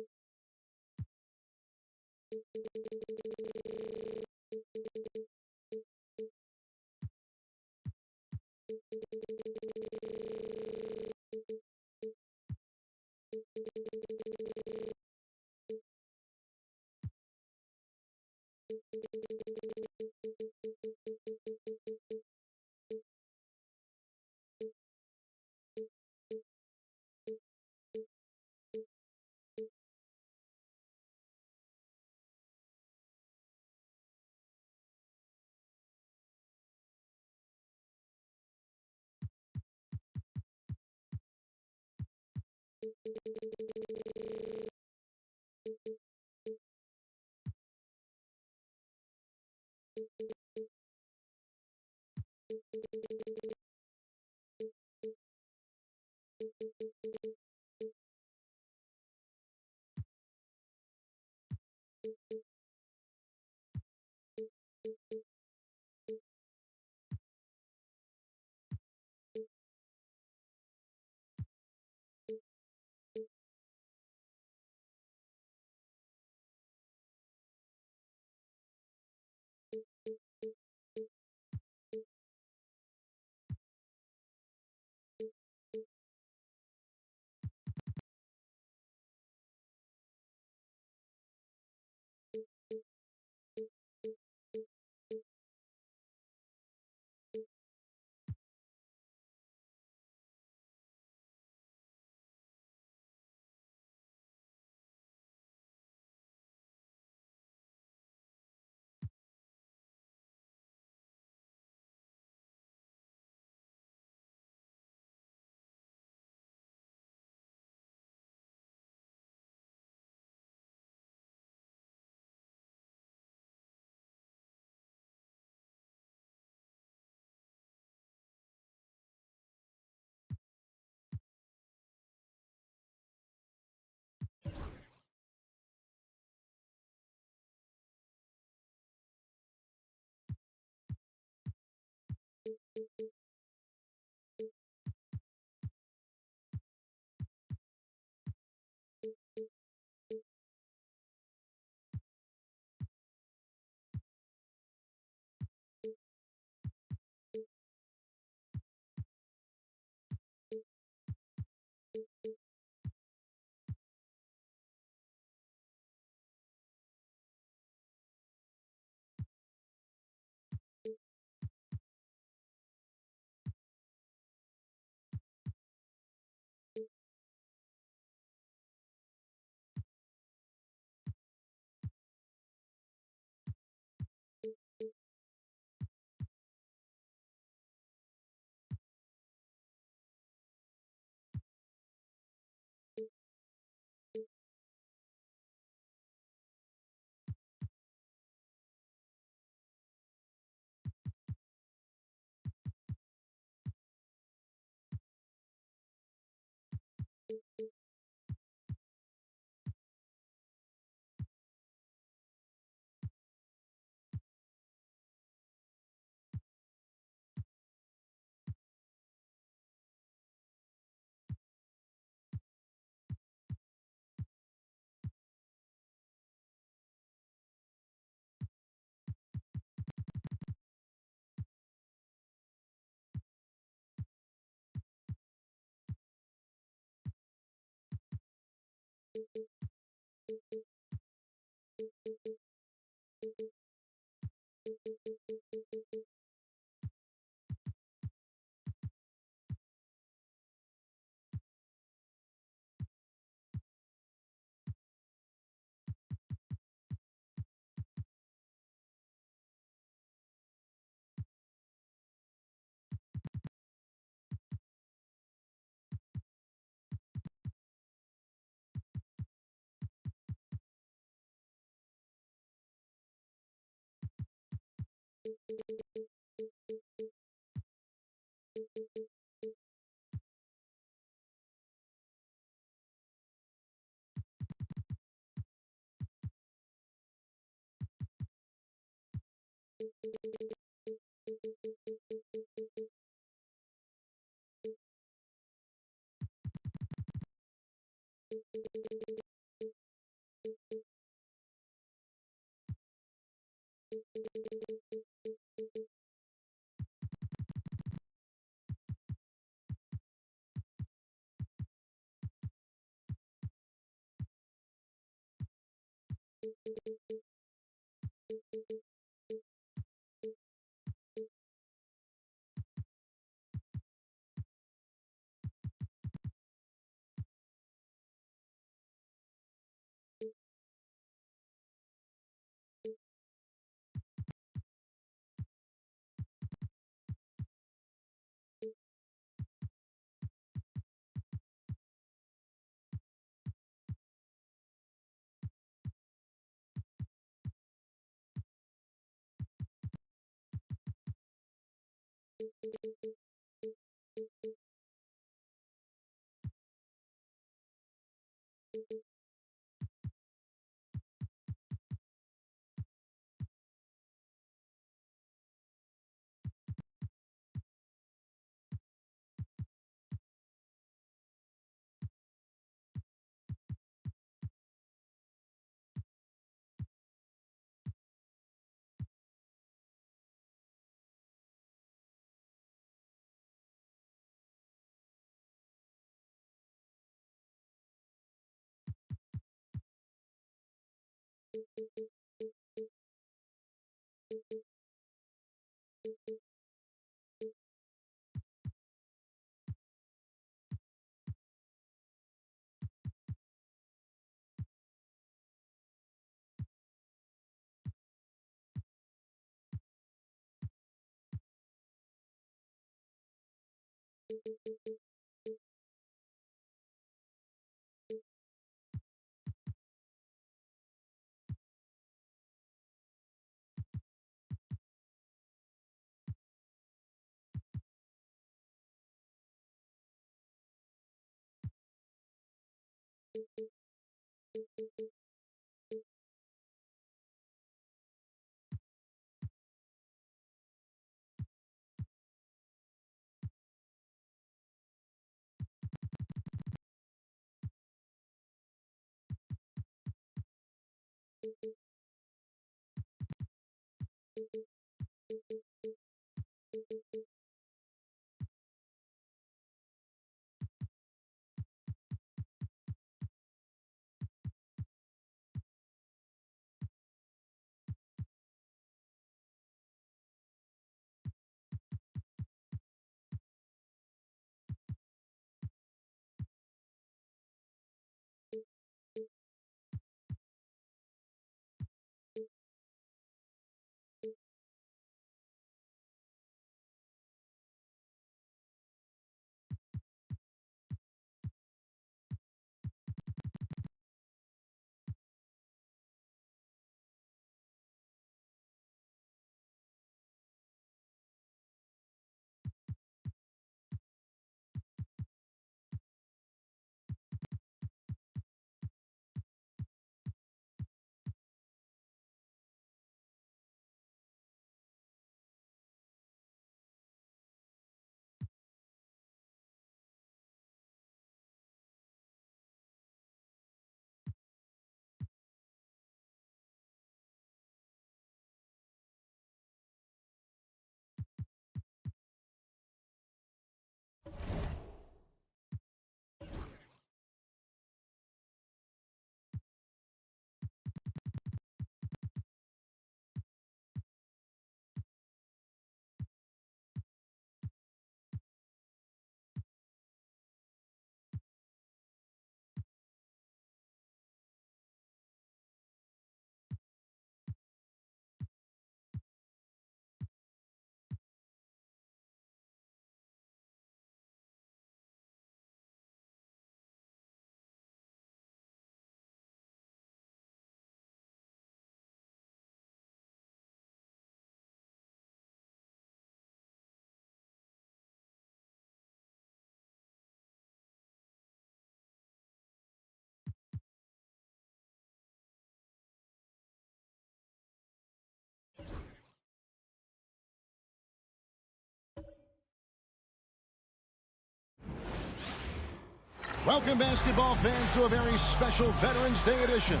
Welcome, basketball fans, to a very special Veterans Day edition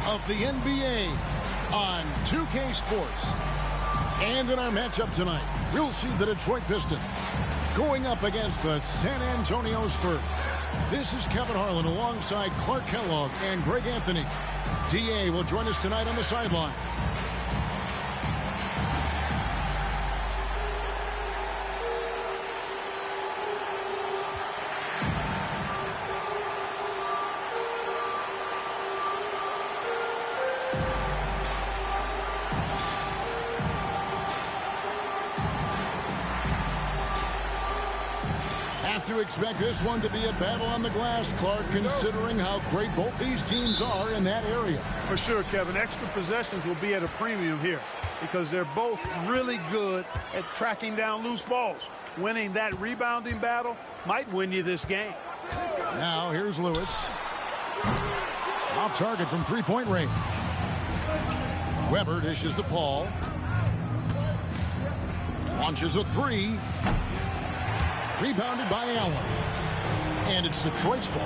of the NBA on 2K Sports. And in our matchup tonight, we'll see the Detroit Pistons going up against the San Antonio Spurs. This is Kevin Harlan alongside Clark Kellogg and Greg Anthony. DA will join us tonight on the sideline. To expect this one to be a battle on the glass, Clark, considering how great both these teams are in that area. For sure, Kevin. Extra possessions will be at a premium here because they're both really good at tracking down loose balls. Winning that rebounding battle might win you this game. Now here's Lewis. Off target from three-point range. Weber dishes to Paul. Launches a three. Rebounded by Allen. And it's Detroit's ball.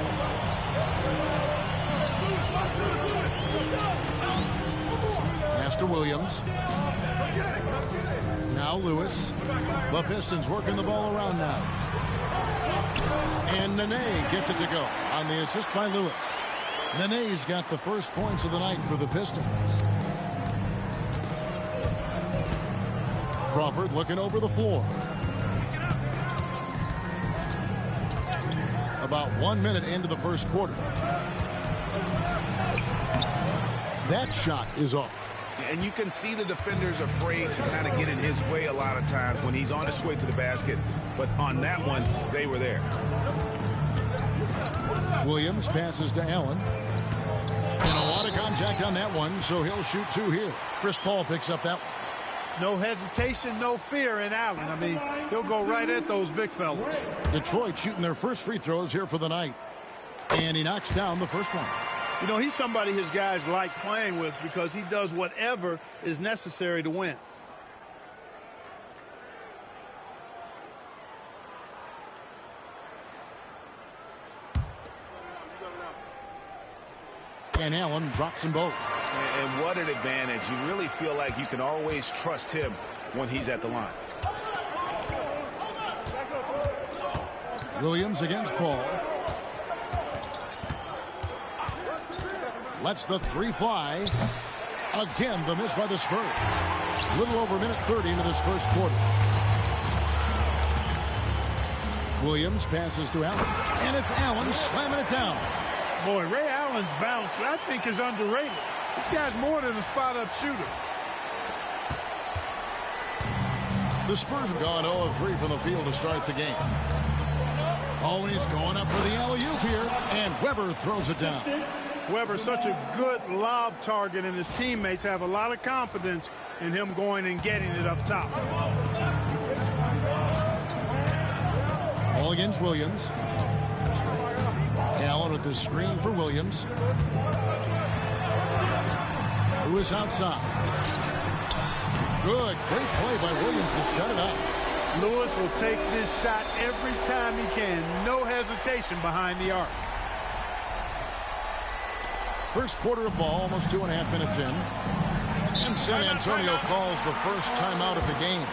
Pass to Williams. Now Lewis. The Pistons working the ball around now. And Nene gets it to go on the assist by Lewis. Nene's got the first points of the night for the Pistons. Crawford looking over the floor. About 1 minute into the first quarter. That shot is off. And you can see the defenders afraid to kind of get in his way a lot of times when he's on his way to the basket. But on that one, they were there. Williams passes to Allen. And a lot of contact on that one, so he'll shoot two here. Chris Paul picks up that one. No hesitation, no fear in Allen. I mean, he'll go right at those big fellas. Detroit shooting their first free throws here for the night. And he knocks down the first one. You know, he's somebody his guys like playing with because he does whatever is necessary to win. And Allen drops them both. And what an advantage. You really feel like you can always trust him when he's at the line. Williams against Paul. Lets the three fly. Again, the miss by the Spurs. A little over a minute 30 into this first quarter. Williams passes to Allen. And it's Allen slamming it down. Boy, Ray Allen's bounce, I think, is underrated. This guy's more than a spot-up shooter. The Spurs have gone 0 of 3 from the field to start the game. Always going up for the alley-oop here, and Weber throws it down. Weber's such a good lob target, and his teammates have a lot of confidence in him going and getting it up top. Ball against Williams. Allen with the screen for Williams. Lewis outside. Good, great play by Williams to shut it up. Lewis will take this shot every time he can. No hesitation behind the arc. First quarter of ball, almost 2.5 minutes in. And San Antonio calls the first timeout of the game.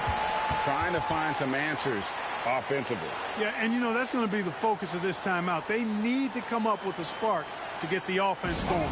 Trying to find some answers offensively. Yeah, and you know, that's going to be the focus of this timeout. They need to come up with a spark to get the offense going.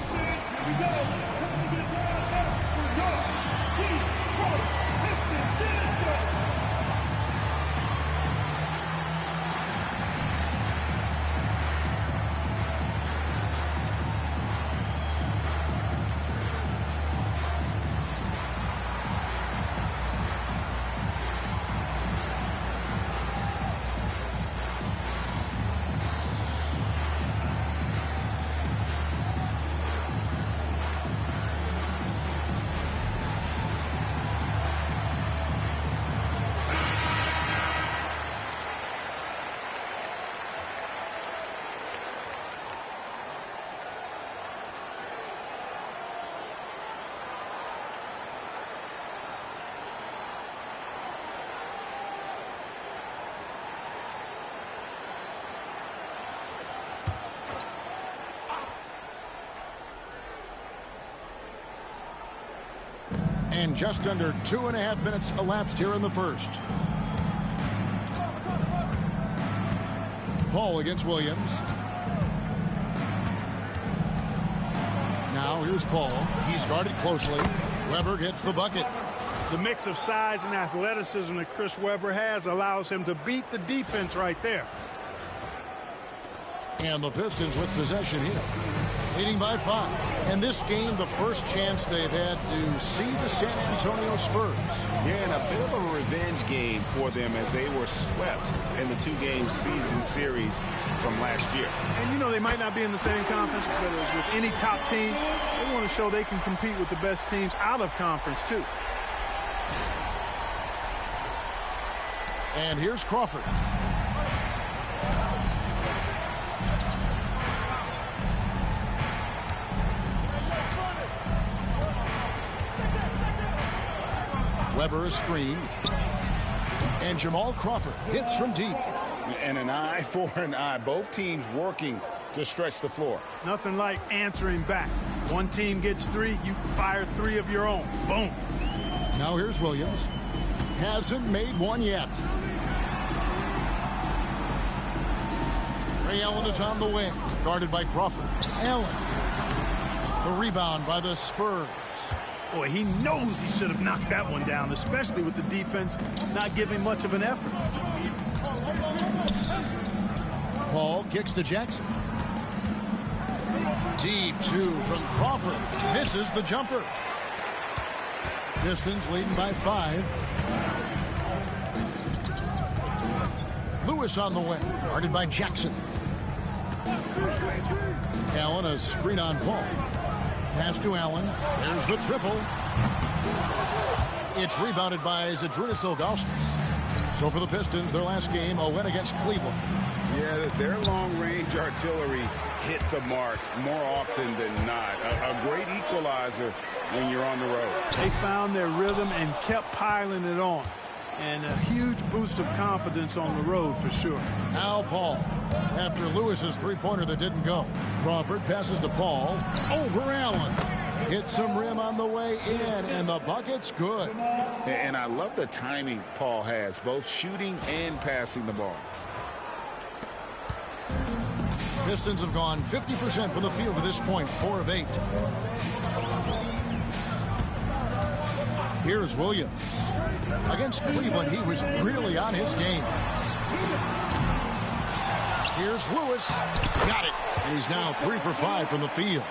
And just under 2.5 minutes elapsed here in the first. Paul against Williams. Now here's Paul. He's guarded closely. Weber gets the bucket. The mix of size and athleticism that Chris Webber has allows him to beat the defense right there. And the Pistons with possession here, leading by 5. And this game, the first chance they've had to see the San Antonio Spurs. Yeah, and a bit of a revenge game for them as they were swept in the 2-game season series from last year. And, you know, they might not be in the same conference, but with any top team, they want to show they can compete with the best teams out of conference, too. And here's Crawford. Weber a screen. And Jamal Crawford hits from deep. And an eye for an eye. Both teams working to stretch the floor. Nothing like answering back. One team gets 3, you fire 3 of your own. Boom. Now here's Williams. Hasn't made one yet. Ray Allen is on the wing, guarded by Crawford. Allen. The rebound by the Spurs. Boy, he knows he should have knocked that one down, especially with the defense not giving much of an effort. Paul kicks to Jackson. Deep 2 from Crawford. Misses the jumper. Pistons leading by 5. Lewis on the wing, guarded by Jackson. Allen, a screen on Paul. Pass to Allen. There's the triple. It's rebounded by Zydrunas Ilgauskas. So for the Pistons, their last game, a win against Cleveland. Yeah, their long-range artillery hit the mark more often than not. A great equalizer when you're on the road. They found their rhythm and kept piling it on. And a huge boost of confidence on the road for sure. Now Paul, after Lewis's three-pointer that didn't go. Crawford passes to Paul. Over Allen. Hits some rim on the way in, and the bucket's good. And I love the timing Paul has, both shooting and passing the ball. Pistons have gone 50% from the field to this point, 4 of 8. Here's Williams. Against Cleveland, he was really on his game. Here's Lewis. Got it. And he's now 3 for 5 from the field.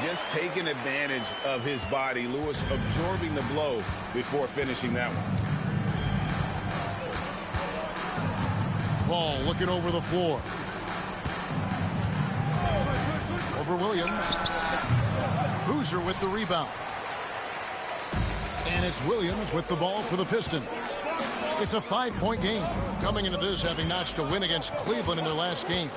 Just taking advantage of his body. Lewis absorbing the blow before finishing that one. Ball looking over the floor. Over Williams. Boozer with the rebound. And it's Williams with the ball for the Pistons. It's a 5-point game. Coming into this, having notched a win against Cleveland in their last game.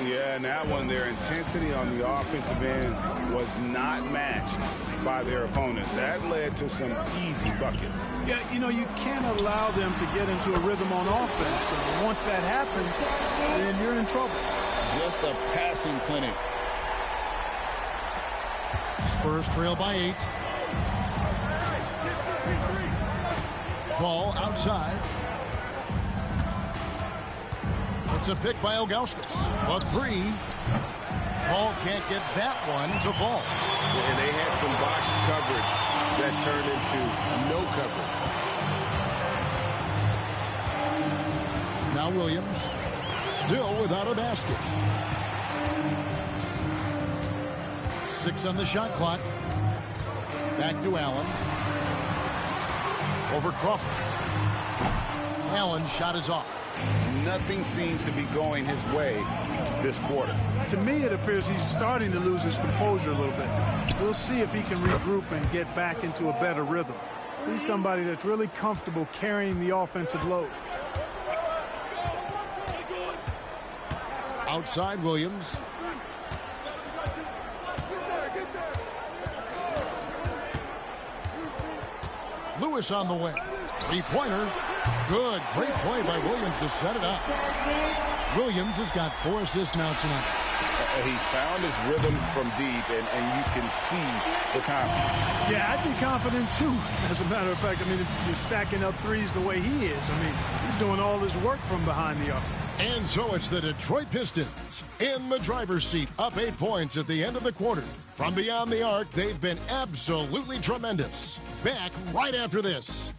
Yeah, and that one, their intensity on the offensive end was not matched by their opponent. That led to some easy buckets. Yeah, you know, you can't allow them to get into a rhythm on offense. And once that happens, then you're in trouble. Just a passing clinic. Spurs trail by 8. Paul outside. It's a pick by Ilgauskas. A 3. Paul can't get that one to fall. And they had some botched coverage that turned into no coverage. Now Williams, still without a basket. 6 on the shot clock. Back to Allen. Over Crawford. Allen's shot is off. Nothing seems to be going his way this quarter. To me, it appears he's starting to lose his composure a little bit. We'll see if he can regroup and get back into a better rhythm. He's somebody that's really comfortable carrying the offensive load. Outside Williams. Lewis on the wing. 3-pointer. Good. Great play by Williams to set it up. Williams has got 4 assists now tonight. He's found his rhythm from deep, and you can see but confident. Yeah, I'd be confident too. As a matter of fact, I mean, if you're stacking up threes the way he is, I mean, he's doing all this work from behind the arc. And so it's the Detroit Pistons in the driver's seat, up 8 points at the end of the quarter. From beyond the arc, they've been absolutely tremendous. Back right after this.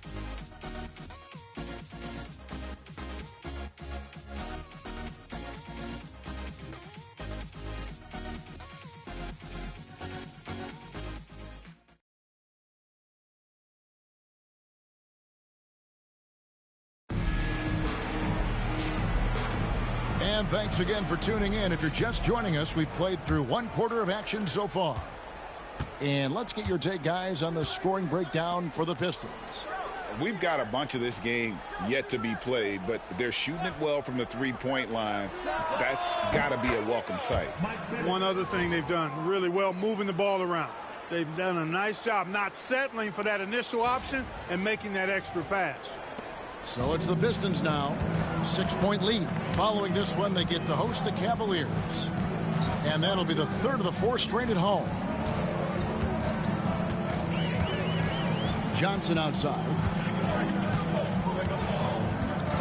And thanks again for tuning in. If you're just joining us, we've played through 1 quarter of action so far. And let's get your take, guys, on the scoring breakdown for the Pistons. We've got a bunch of this game yet to be played, but they're shooting it well from the three-point line. That's got to be a welcome sight. One other thing they've done really well, moving the ball around. They've done a nice job not settling for that initial option and making that extra pass. So it's the Pistons now, 6-point lead. Following this one, they get to host the Cavaliers. And that'll be the third of the 4 straight at home. Johnson outside.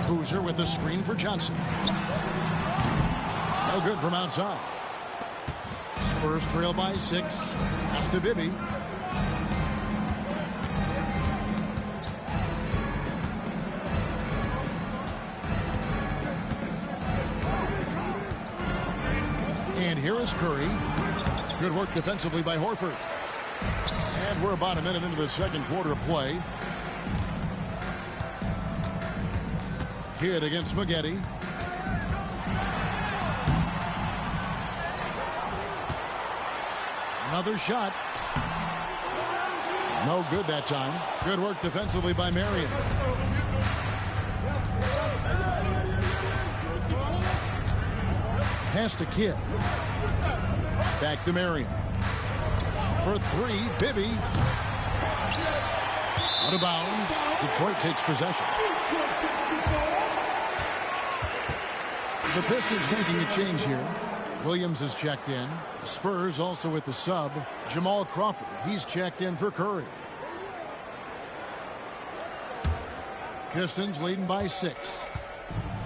Boozer with the screen for Johnson. No good from outside. Spurs trail by 6. Pass to Bibby. And here is Curry. Good work defensively by Horford. And we're about a minute into the second quarter of play. Kidd against Maggette. Another shot. No good that time. Good work defensively by Marion. Pass to Kidd. Back to Marion. For 3, Bibby. Out of bounds. Detroit takes possession. The Pistons making a change here. Williams is checked in. The Spurs also with the sub. Jamal Crawford. He's checked in for Curry. Pistons leading by 6.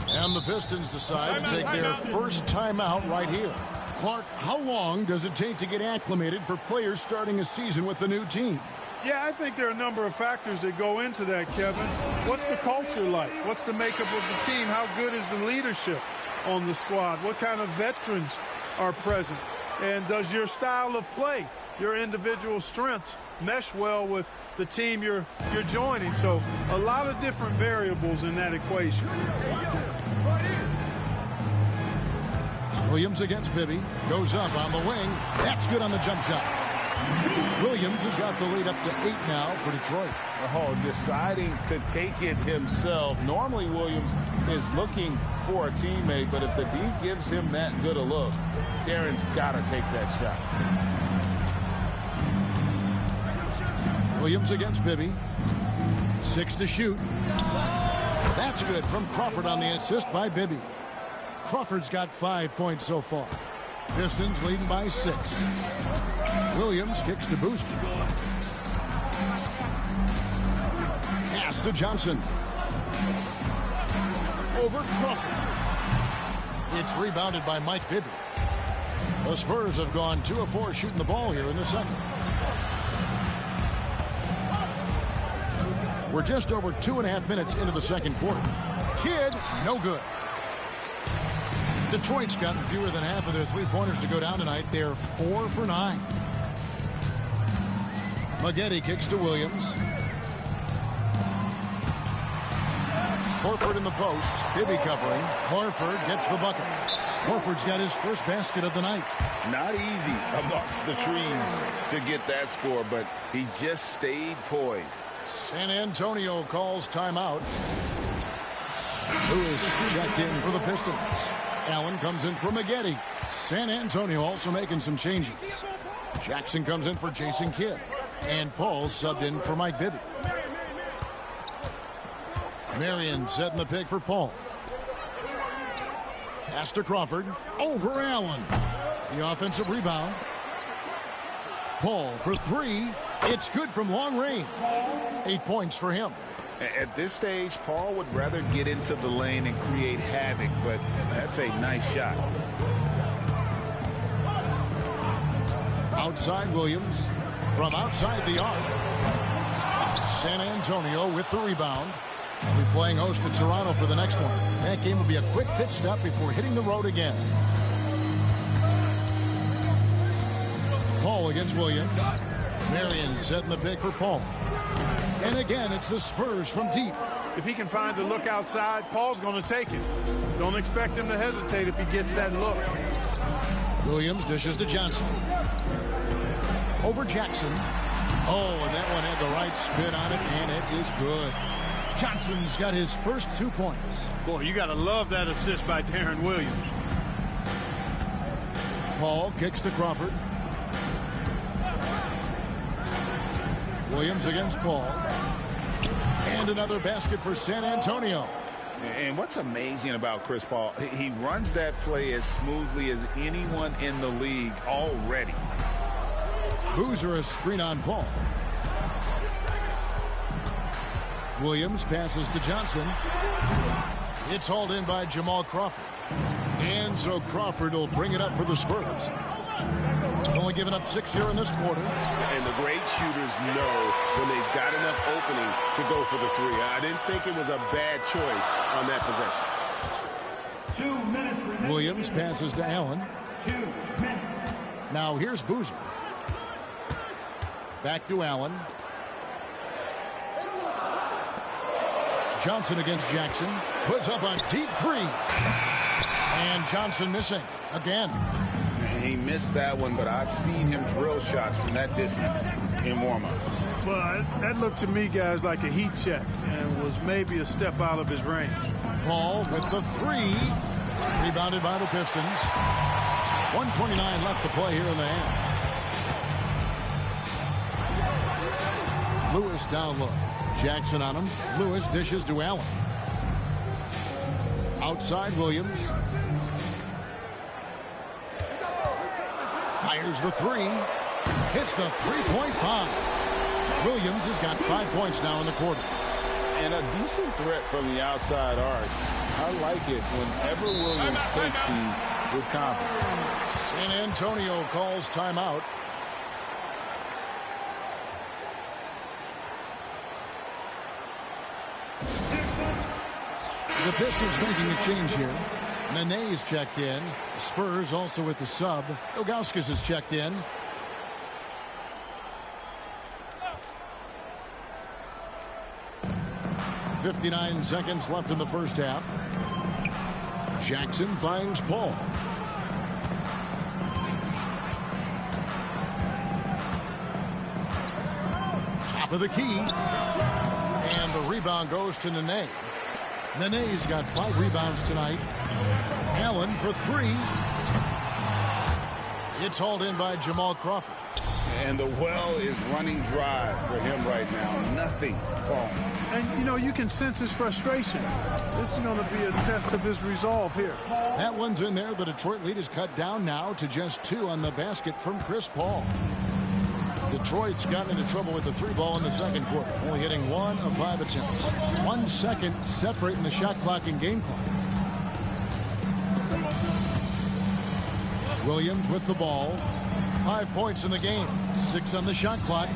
And the Pistons decide to take their first timeout right here. Clark, how long does it take to get acclimated for players starting a season with the new team? Yeah, I think there are a number of factors that go into that, Kevin. What's the culture like? What's the makeup of the team? How good is the leadership on the squad? What kind of veterans are present? And does your style of play, your individual strengths, mesh well with the team you're joining? So a lot of different variables in that equation. Williams against Bibby. Goes up on the wing. That's good on the jump shot. Williams has got the lead up to 8 now for Detroit. Oh, deciding to take it himself. Normally Williams is looking for a teammate, but if the D gives him that good a look, Darren's got to take that shot. Williams against Bibby. 6 to shoot. That's good from Crawford on the assist by Bibby. Crawford's got 5 points so far. Pistons leading by 6. Williams kicks to Boozer. Pass to Johnson. Over Crawford. It's rebounded by Mike Bibby. The Spurs have gone 2 of 4 shooting the ball here in the second. We're just over 2.5 minutes into the second quarter. Kidd, no good. Detroit's gotten fewer than half of their three-pointers to go down tonight. They're 4 for 9. Maggette kicks to Williams. Horford in the post. Bibby covering. Horford gets the bucket. Horford's got his first basket of the night. Not easy amongst the trees to get that score, but he just stayed poised. San Antonio calls timeout. Lewis checked in for the Pistons. Allen comes in for Maggette. San Antonio also making some changes. Jackson comes in for Jason Kidd. And Paul subbed in for Mike Bibby. Marion setting the pick for Paul. Pass to Crawford. Over Allen. The offensive rebound. Paul for three. It's good from long range. 8 points for him. At this stage, Paul would rather get into the lane and create havoc, but that's a nice shot. Outside Williams. From outside the arc. San Antonio with the rebound. They'll be playing host to Toronto for the next one. That game will be a quick pit stop before hitting the road again. Paul against Williams. Marion setting the pick for Paul. And again, it's the Spurs from deep. If he can find a look outside, Paul's going to take it. Don't expect him to hesitate if he gets that look. Williams dishes to Johnson. Over Jackson. Oh, and that one had the right spin on it, and it is good. Johnson's got his first 2 points. Boy, you got to love that assist by Darren Williams. Paul kicks to Crawford. Williams against Paul. And another basket for San Antonio. And what's amazing about Chris Paul, he runs that play as smoothly as anyone in the league already. Boozer a screen on Paul. Williams passes to Johnson. It's hauled in by Jamal Crawford. And so Crawford will bring it up for the Spurs. Only giving up 6 here in this quarter. And the great shooters know when they've got enough opening to go for the three. I didn't think it was a bad choice on that possession. 2 minutes remaining. Williams passes to Allen. 2 minutes. Now here's Boozer. Back to Allen. Johnson against Jackson. Puts up a deep three. And Johnson missing again. He missed that one, but I've seen him drill shots from that distance in warm-up. Well, that looked to me, guys, like a heat check and was maybe a step out of his range. Paul with the three. Rebounded by the Pistons. 1:29 left to play here in the half. Lewis down low. Jackson on him. Lewis dishes to Allen. Outside Williams. Fires the three. Hits the three-point bomb. Williams has got 5 points now in the quarter. And a decent threat from the outside arc. I like it whenever Williams takes these with confidence. San Antonio calls timeout. The Pistons making a change here. Nene is checked in. The Spurs also with the sub. Ilgauskas is checked in. .59 seconds left in the first half. Jackson finds Paul. Top of the key. And the rebound goes to Nene. Nene's got 5 rebounds tonight. Allen for 3. It's hauled in by Jamal Crawford. And the well is running dry for him right now. Nothing falling. And, you know, you can sense his frustration. This is going to be a test of his resolve here. That one's in there. The Detroit lead is cut down now to just 2 on the basket from Chris Paul. Detroit's gotten into trouble with the 3 ball in the second quarter, only hitting 1 of 5 attempts. 1 second separating the shot clock and game clock. Williams with the ball. 5 points in the game. 6 on the shot clock.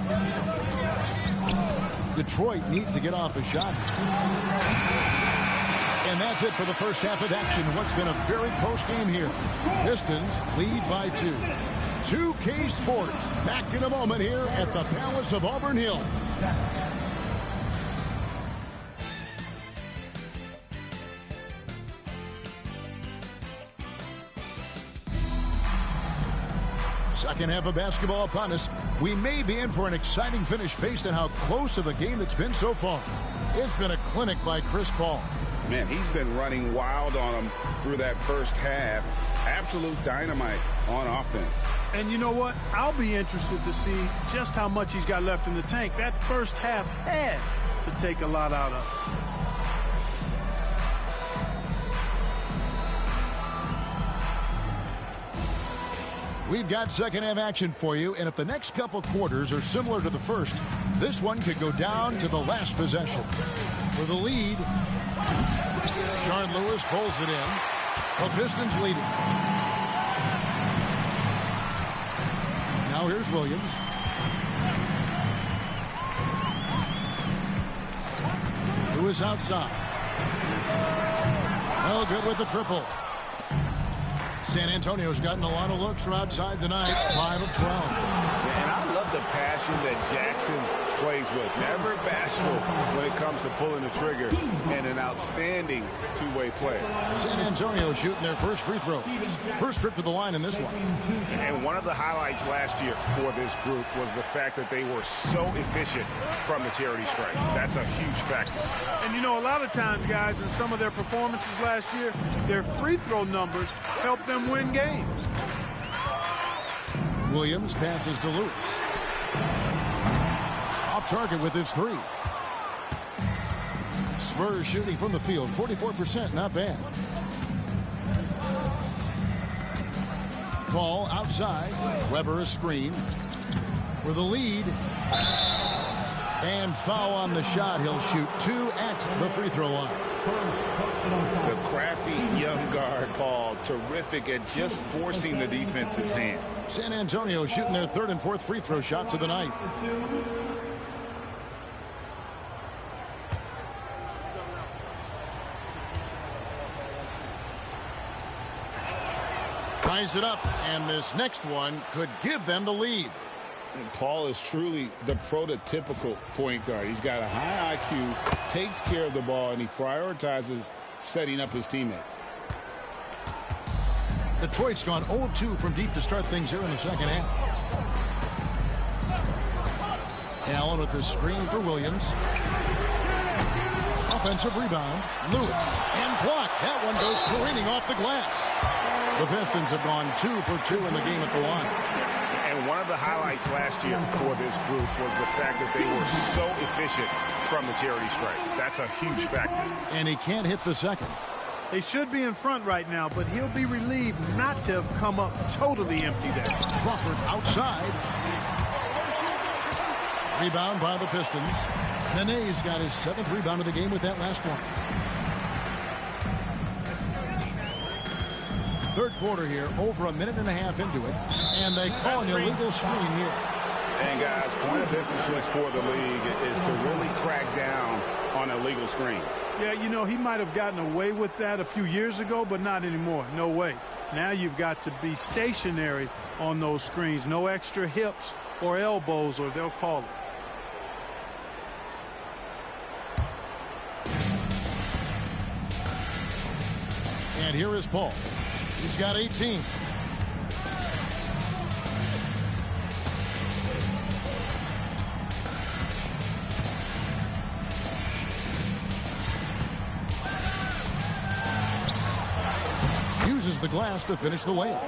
Detroit needs to get off a shot. And that's it for the first half of action. What's been a very close game here. Pistons lead by 2. 2K Sports back in a moment here at the Palace of Auburn Hills. Second half of basketball upon us. We may be in for an exciting finish based on how close of a game it's been so far. It's been a clinic by Chris Paul. Man, he's been running wild on him through that first half. Absolute dynamite on offense. And you know what? I'll be interested to see just how much he's got left in the tank. That first half had to take a lot out of him. We've got second half action for you, and if the next couple quarters are similar to the first, this one could go down to the last possession. For the lead, Sharon Lewis pulls it in. The Pistons leading. Now here's Williams. Lewis outside. Well, good with the triple. San Antonio's gotten a lot of looks from outside tonight. 5 of 12. And I love the passion that Jackson plays with. Never bashful when it comes to pulling the trigger, and an outstanding two-way player. San Antonio shooting their first free throws. First trip to the line in this one. And one of the highlights last year for this group was the fact that they were so efficient from the charity stripe. That's a huge factor. And you know, a lot of times, guys, in some of their performances last year, their free throw numbers helped them win games. Williams passes to Lewis. Off target with his three. Spurs shooting from the field, 44%, not bad. Ball outside. Weber a screen. For the lead. And foul on the shot. He'll shoot 2 at the free throw line. The crafty young guard, Paul, terrific at just forcing the defense's hand. San Antonio shooting their third and fourth free throw shots of the night. Ties it up, and this next one could give them the lead. And Paul is truly the prototypical point guard. He's got a high IQ, takes care of the ball, and he prioritizes setting up his teammates. Detroit's gone 0 of 2 from deep to start things here in the second half. Allen with the screen for Williams. Offensive rebound. Lewis. And blocked. That one goes careening off the glass. The Pistons have gone 2 for 2 in the game at the line. And one of the highlights last year for this group was the fact that they were so efficient from the charity stripe. That's a huge factor. And he can't hit the second. They should be in front right now, but he'll be relieved not to have come up totally empty there. Crawford outside. Rebound by the Pistons. Nene's got his 7th rebound of the game with that last one. Third quarter here, over a minute and a half into it, and they call an illegal screen here. And guys, point of emphasis for the league is to really crack down on illegal screens. Yeah, you know, he might have gotten away with that a few years ago, but not anymore. No way. Now you've got to be stationary on those screens. No extra hips or elbows, or they'll call it. And here is Paul. He's got 18. Uses the glass to finish the layup.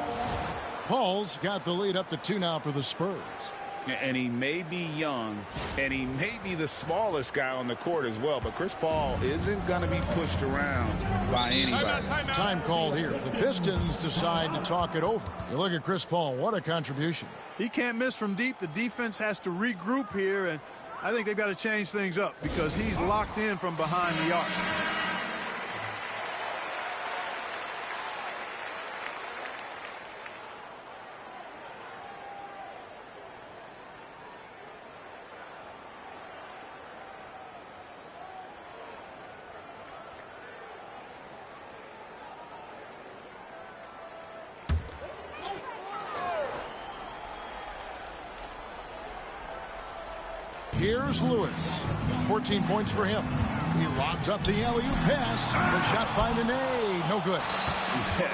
Paul's got the lead up to 2 now for the Spurs. And he may be young, and he may be the smallest guy on the court as well, but Chris Paul isn't going to be pushed around by anybody. Time called here. The Pistons decide to talk it over. You look at Chris Paul, what a contribution. He can't miss from deep. The defense has to regroup here, and I think they've got to change things up because he's locked in from behind the arc. Here's Lewis. 14 points for him. He lobs up the alley-oop pass. The shot by Nene. No good.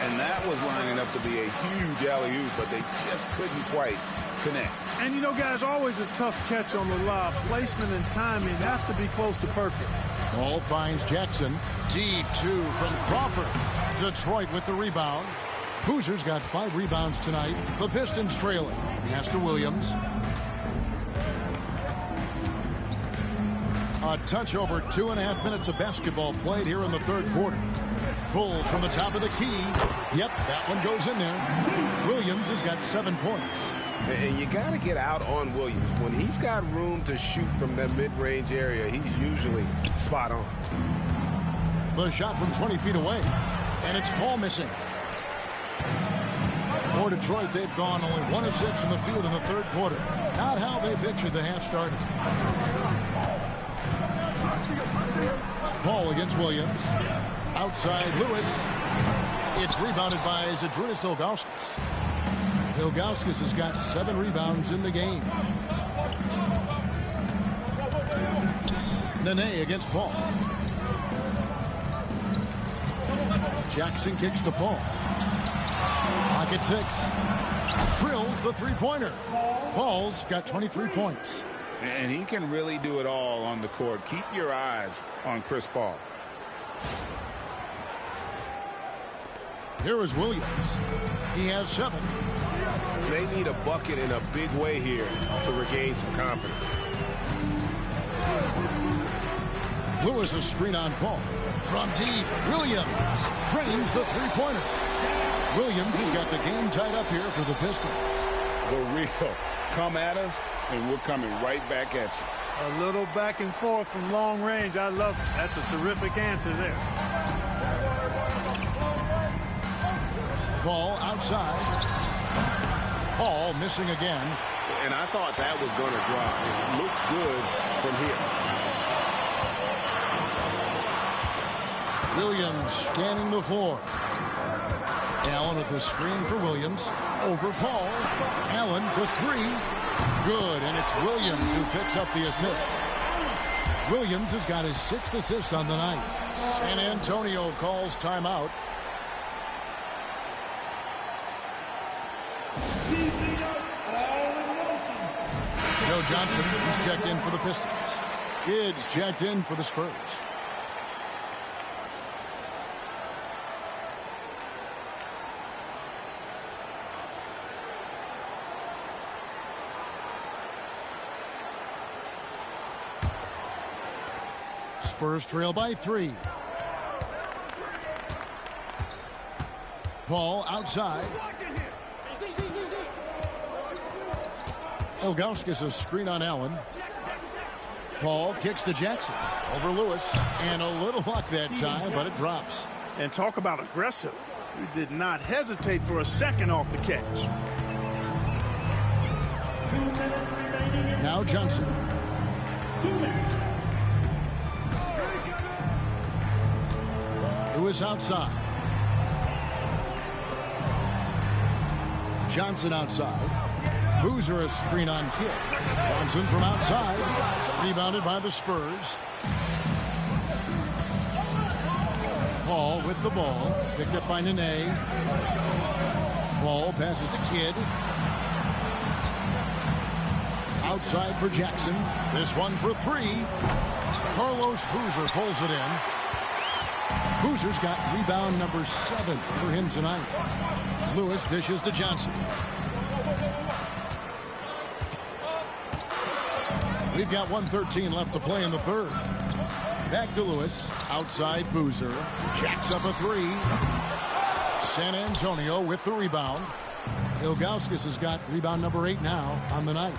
And that was lining up to be a huge alley-oop, but they just couldn't quite connect. And, you know, guys, always a tough catch on the lob. Placement and timing have to be close to perfect. Ball finds Jackson. Deep 2 from Crawford. Detroit with the rebound. Hoosiers got 5 rebounds tonight. The Pistons trailing. Pass to Williams. A touch over 2.5 minutes of basketball played here in the third quarter. Pulled from the top of the key. Yep, that one goes in there. Williams has got 7 points. And you got to get out on Williams. When he's got room to shoot from that mid-range area, he's usually spot on. The shot from 20 feet away. And it's Paul missing. For Detroit, they've gone only 1 of 6 from the field in the third quarter. Not how they pictured the half started. Paul against Williams. Outside Lewis. It's rebounded by Zydrunas Ilgauskas. Ilgauskas has got 7 rebounds in the game. Nene against Paul. Jackson kicks to Paul. Pocket 6. Drills the three-pointer. Paul's got 23 points. And he can really do it all on the court. Keep your eyes on Chris Paul. Here is Williams. He has 7. They need a bucket in a big way here to regain some confidence. Lewis a screen on Paul. From deep, Williams drains the three-pointer. Williams has got the game tied up here for the Pistons. The real come at us, and we're coming right back at you. A little back and forth from long range. I love it. That's a terrific answer there. Paul outside. Paul missing again. And I thought that was going to drop. It looked good from here. Williams scanning the floor. Allen at the screen for Williams. Over Paul. Allen for 3. Good, and it's Williams who picks up the assist. Williams has got his 6th assist on the night. San Antonio calls timeout. Joe Johnson, who's checked in for the Pistons. Kidd's checked in for the Spurs. Spurs trail by 3. Paul outside. Ilgauskas a screen on Allen. Paul kicks to Jackson. Over Lewis. And a little luck that time, but it drops. And talk about aggressive. He did not hesitate for a second off the catch. Now Johnson. 2 minutes. Lewis outside. Johnson outside. Boozer a screen on Kidd. Johnson from outside. Rebounded by the Spurs. Paul with the ball. Picked up by Nene. Paul passes to Kidd. Outside for Jackson. This one for 3. Carlos Boozer pulls it in. Boozer's got rebound number 7 for him tonight. Lewis dishes to Johnson. We've got 1:13 left to play in the third. Back to Lewis. Outside Boozer. Jacks up a 3. San Antonio with the rebound. Ilgauskas has got rebound number 8 now on the night.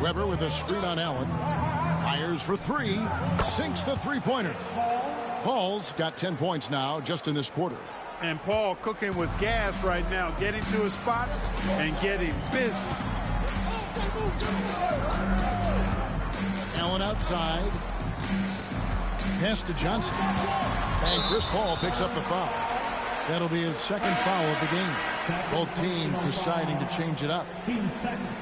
Weber with a screen on Allen. Fires for 3. Sinks the three-pointer. Paul's got 10 points now just in this quarter. And Paul cooking with gas right now, getting to his spots and getting busy. Allen outside. Pass to Johnson. And Chris Paul picks up the foul. That'll be his 2nd foul of the game. Both teams deciding to change it up. 15 seconds.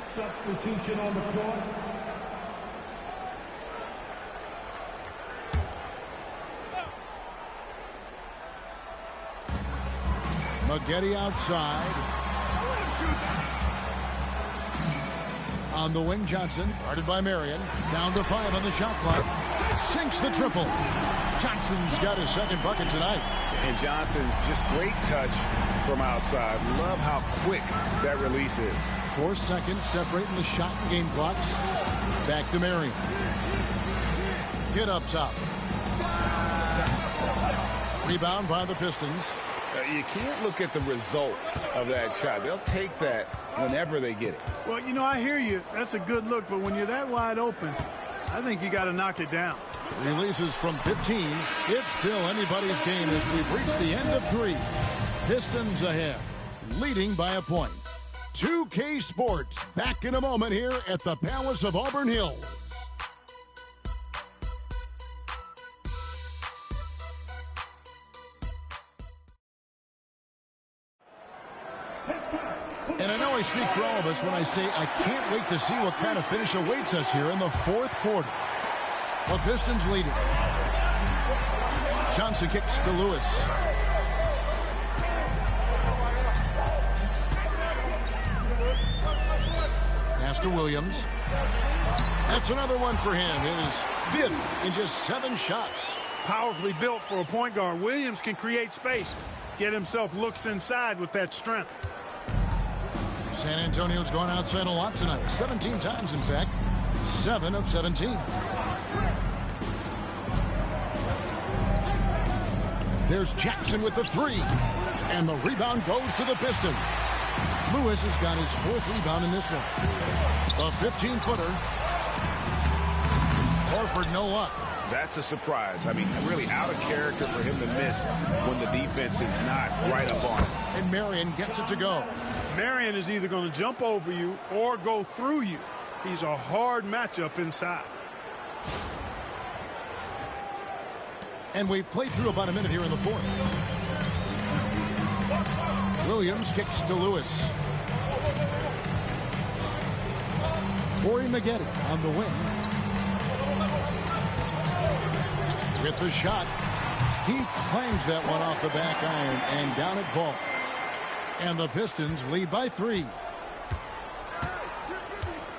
Substitution on the floor. Maggette outside. On the wing, Johnson, guarded by Marion. Down to 5 on the shot clock. Sinks the triple. Johnson's got his 2nd bucket tonight. And Johnson, just great touch from outside. Love how quick that release is. 4 seconds separating the shot and game clocks. Back to Marion. Get up top. Rebound by the Pistons. You can't look at the result of that shot. They'll take that whenever they get it. Well, you know, I hear you. That's a good look, but when you're that wide open, I think you got to knock it down. Releases from 15. It's still anybody's game as we've reached the end of 3. Pistons ahead, leading by a point. 2K Sports back in a moment here at the Palace of Auburn Hills. And I know I speak for all of us when I say I can't wait to see what kind of finish awaits us here in the 4th quarter. The Pistons leading. Johnson kicks to Lewis. Pass to Williams. That's another one for him. His 5th in just 7 shots. Powerfully built for a point guard. Williams can create space, get himself looks inside with that strength. San Antonio's gone outside a lot tonight. 17 times, in fact. 7 of 17. There's Jackson with the 3. And the rebound goes to the Pistons. Lewis has got his 4th rebound in this one. The 15-footer. Horford, no luck. That's a surprise. I mean, really out of character for him to miss when the defense is not right up on it. And Marion gets it to go. Marion is either going to jump over you or go through you. He's a hard matchup inside. And we've played through about a minute here in the 4th. Williams kicks to Lewis. Corey Maggette on the wing. With the shot. He clangs that one off the back iron, and down it falls. And the Pistons lead by 3.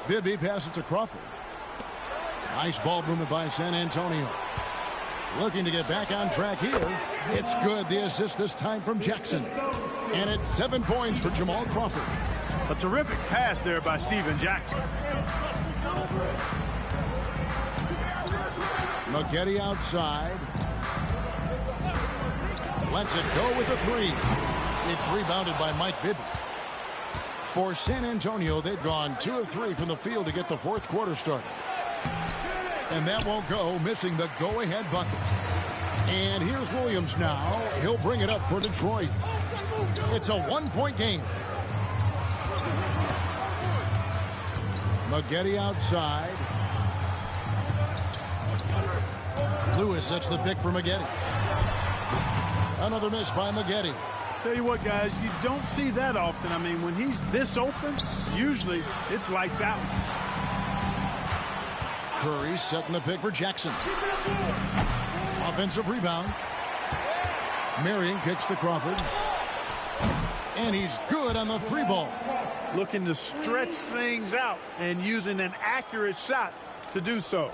Bibby passes to Crawford. Nice ball movement by San Antonio. Looking to get back on track here. It's good. The assist this time from Jackson. And it's 7 points for Jamal Crawford. A terrific pass there by Steven Jackson. Maggette outside. Lets it go with a 3. It's rebounded by Mike Bibby. For San Antonio, they've gone 2 of 3 from the field to get the 4th quarter started. And that won't go, missing the go-ahead bucket. And here's Williams now. He'll bring it up for Detroit. It's a 1-point game. Maggette outside. Lewis, that's the pick for Maggette. Another miss by Maggette. Tell you what, guys, you don't see that often. I mean, when he's this open, usually it's lights out. Curry setting the pick for Jackson. Offensive rebound. Marion kicks to Crawford. And he's good on the 3 ball. Looking to stretch things out and using an accurate shot to do so.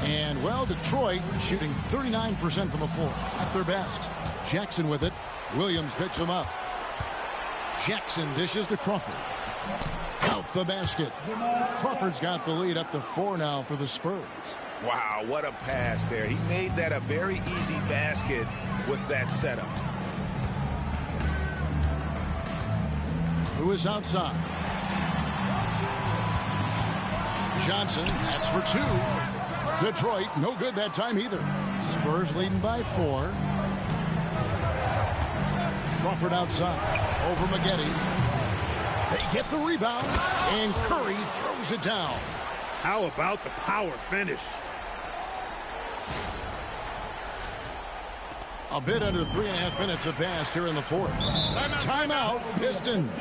And, well, Detroit shooting 39% from the floor at their best. Jackson with it. Williams picks him up. Jackson dishes to Crawford. Out the basket. Crawford's got the lead up to 4 now for the Spurs. Wow, what a pass there. He made that a very easy basket with that setup. Who is outside? Johnson, that's for 2. Detroit, no good that time either. Spurs leading by 4. Crawford outside. Over Maggette. They get the rebound, and Curry throws it down. How about the power finish? A bit under 3.5 minutes have passed here in the 4th. Timeout, Pistons.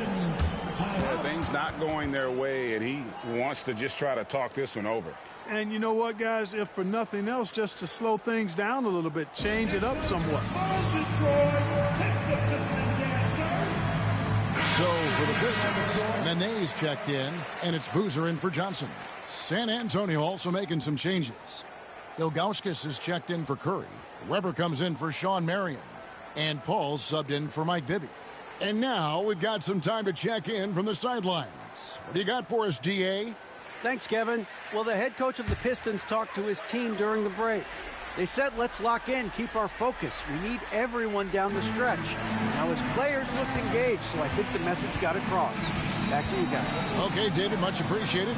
Things not going their way, and he wants to just try to talk this one over. And you know what, guys? If for nothing else, just to slow things down a little bit, change it up somewhat. So for the Pistons, Nene's checked in, and it's Boozer in for Johnson. San Antonio also making some changes. Ilgauskas is checked in for Curry. Weber comes in for Sean Marion. And Paul's subbed in for Mike Bibby. And now we've got some time to check in from the sidelines. What do you got for us, DA? Thanks, Kevin. Well, the head coach of the Pistons talked to his team during the break. They said, let's lock in, keep our focus. We need everyone down the stretch. Now, his players looked engaged, so I think the message got across. Back to you guys. Okay, David, much appreciated.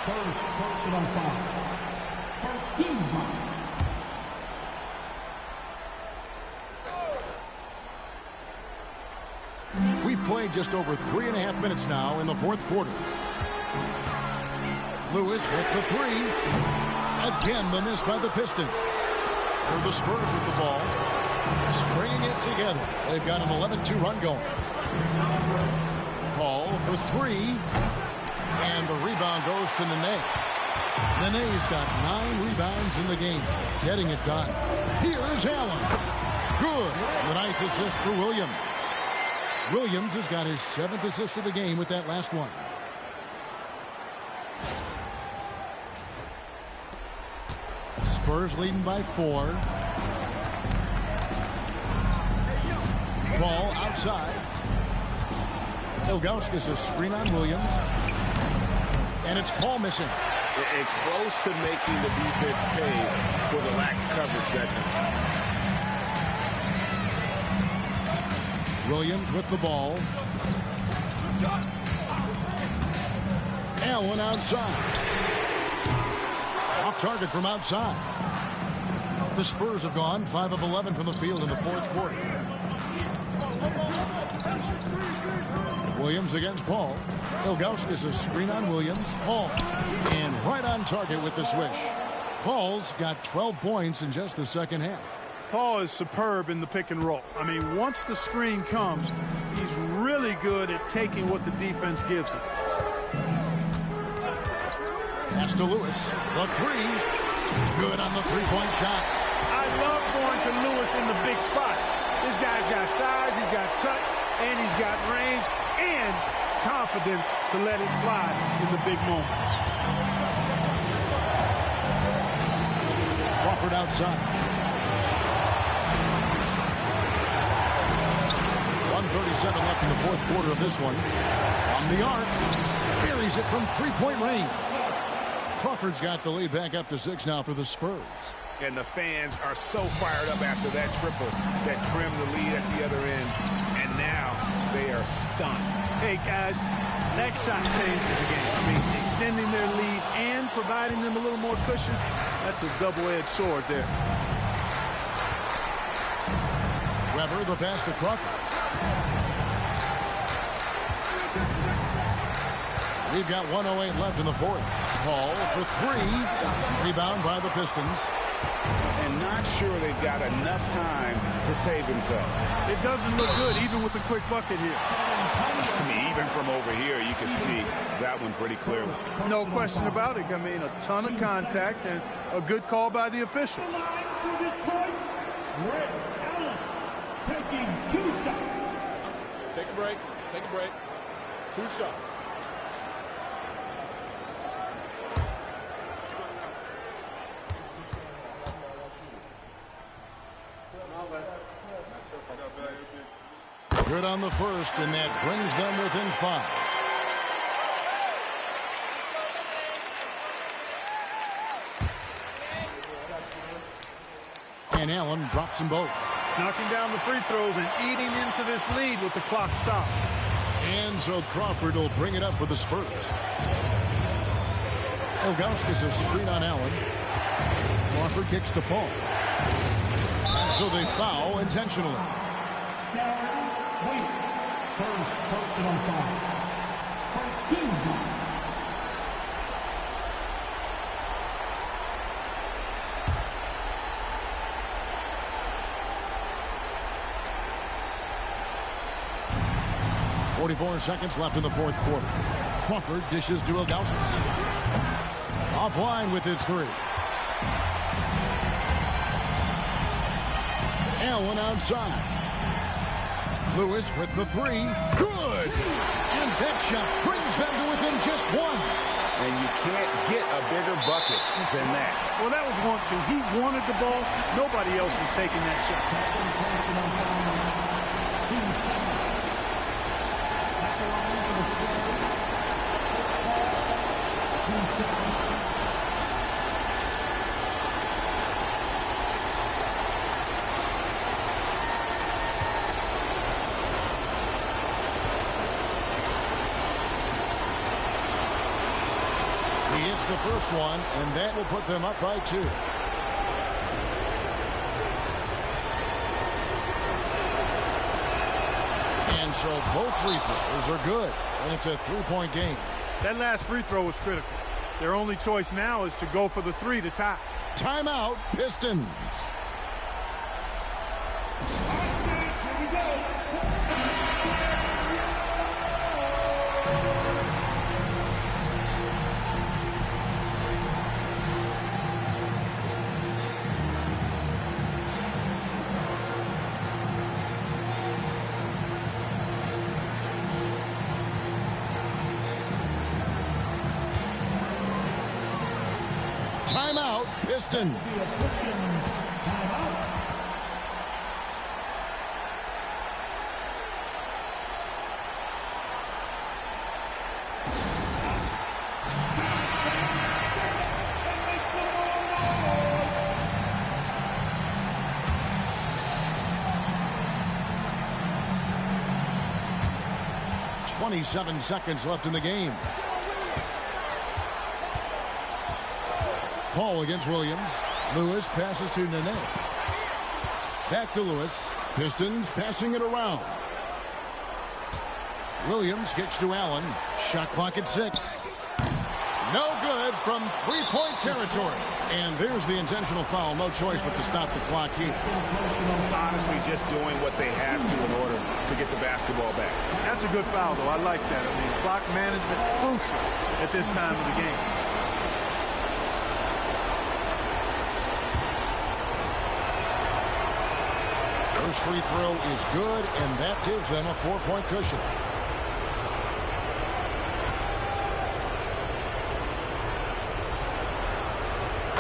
First personal foul. First team foul. We've played just over 3.5 minutes now in the fourth quarter. Lewis with the three. Again, the miss by the Pistons. They're the Spurs with the ball. Stringing it together. They've got an 11-2 run going. Paul for three. And the rebound goes to Nene. Nene's got 9 rebounds in the game. Getting it done. Here's Allen. Good. The nice assist for Williams. Williams has got his 7th assist of the game with that last one. Spurs leading by 4. Ball outside. Ilgauskas a screen on Williams. And it's Paul missing. And close to making the defense pay for the lax coverage that time. Williams with the ball. Allen outside. Off target from outside. The Spurs have gone 5 of 11 from the field in the fourth quarter. Williams against Paul. Ilgauskas a screen on Williams. Paul. And right on target with the swish. Paul's got 12 points in just the second half. Paul is superb in the pick and roll. I mean, once the screen comes, he's really good at taking what the defense gives him. Pass to Lewis. The three. Good on the three-point shot. I love going to Lewis in the big spot. This guy's got size, he's got touch, and he's got range and confidence to let it fly in the big moments. Crawford outside. 1:37 left in the fourth quarter of this one. From the arc. Buries it from three-point range. Crawford's got the lead back up to 6 now for the Spurs. And the fans are so fired up after that triple that trimmed the lead at the other end. And now they are stunned. Hey, guys, that shot changes the game. I mean, extending their lead and providing them a little more cushion, that's a double-edged sword there. Weber, the pass to Crawford. We've got 1:08 left in the fourth. Paul for three. Rebound by the Pistons. And not sure they've got enough time to save himself. It doesn't look good, even with a quick bucket here. I mean, even from over here, you can see that one pretty clearly. No question about it. I mean, a ton of contact and a good call by the officials. Taking 2 shots. Take a break. Take a break. 2 shots. Good on the first, and that brings them within 5. And Allen drops them both. Knocking down the free throws and eating into this lead with the clock stopped. And so Crawford will bring it up for the Spurs. Ilgauskas a screen on Allen. Crawford kicks to Paul. So they foul intentionally. First personal foul. First team foul. .44 seconds left in the fourth quarter. Crawford dishes to Ilgauskas. Offline with his three. Allen outside. Lewis with the three. Good! And that shot brings them to within just 1. And you can't get a bigger bucket than that. Well, that was 1-2. He wanted the ball. Nobody else was taking that shot. hits the first one, and that will put them up by 2. And so both free throws are good, and it's a 3-point game. That last free throw was critical. Their only choice now is to go for the 3 to tie. Timeout, Pistons. Timeout, Pistons. 27 seconds left in the game. Paul against Williams. Lewis passes to Nene. Back to Lewis. Pistons passing it around. Williams gets to Allen. Shot clock at 6. No good from three-point territory. And there's the intentional foul. No choice but to stop the clock here. Honestly, just doing what they have to in order to get the basketball back. That's a good foul, though. I like that. I mean, clock management crucial at this time of the game. First free throw is good, and that gives them a 4-point cushion.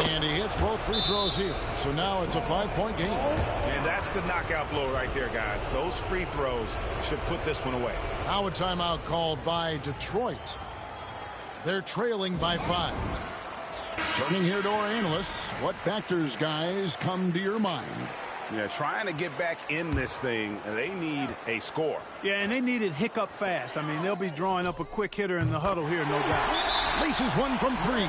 And he hits both free throws here. So now it's a 5-point game. And that's the knockout blow right there, guys. Those free throws should put this one away. Now a timeout called by Detroit. They're trailing by 5. Turning here to our analysts. What factors, guys, come to your mind? Yeah, trying to get back in this thing, they need a score. Yeah, and they need it hiccup fast. I mean, they'll be drawing up a quick hitter in the huddle here, no doubt. Laces one from 3.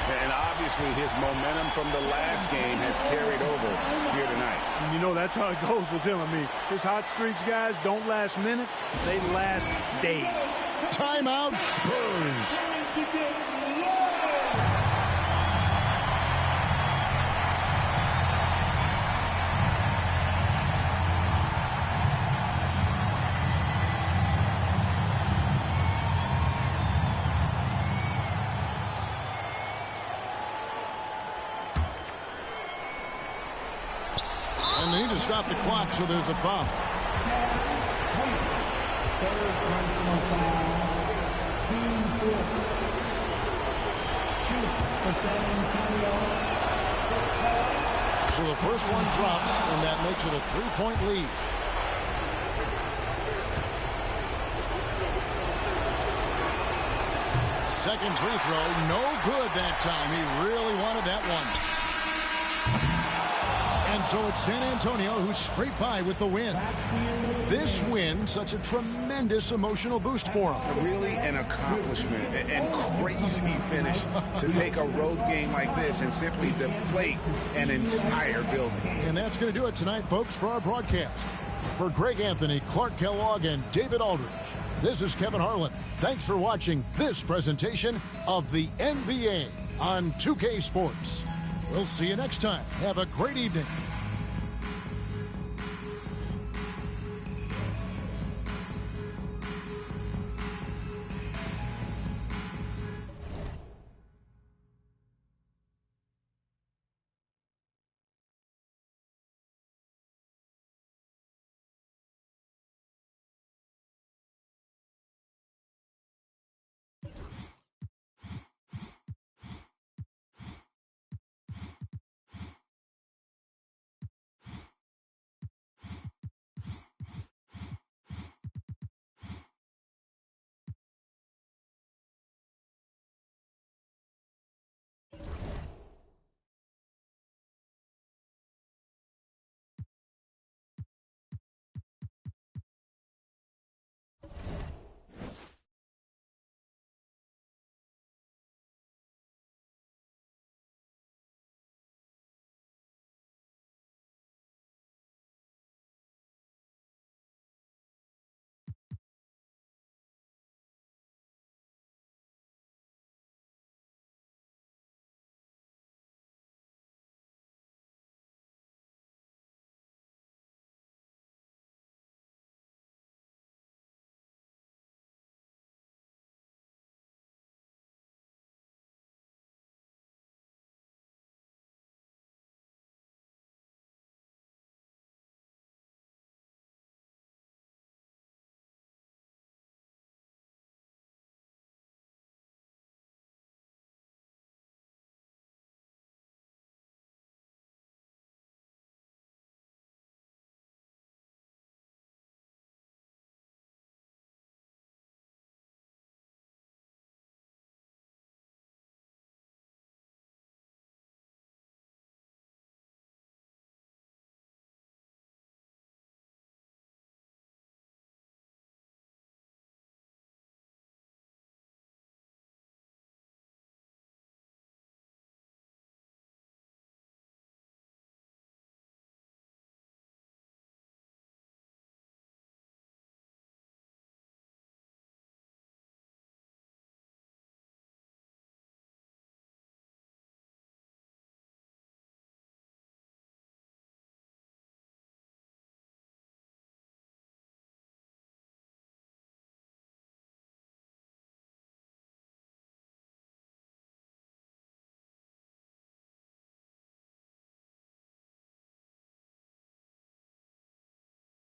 And obviously his momentum from the last game has carried over here tonight. And you know, that's how it goes with him. I mean, his hot streaks, guys, don't last minutes. They last days. Timeout, Spurs. And they need to stop the clock, so there's a foul. So the first one drops, and that makes it a 3-point lead. Second free throw, no good that time. He really wanted that one. And so it's San Antonio who scraped by with the win. This win, such a tremendous emotional boost for them. Really an accomplishment and crazy finish to take a road game like this and simply deflate an entire building. And that's going to do it tonight, folks, for our broadcast. For Greg Anthony, Clark Kellogg, and David Aldridge, this is Kevin Harlan. Thanks for watching this presentation of the NBA on 2K Sports. We'll see you next time. Have a great evening.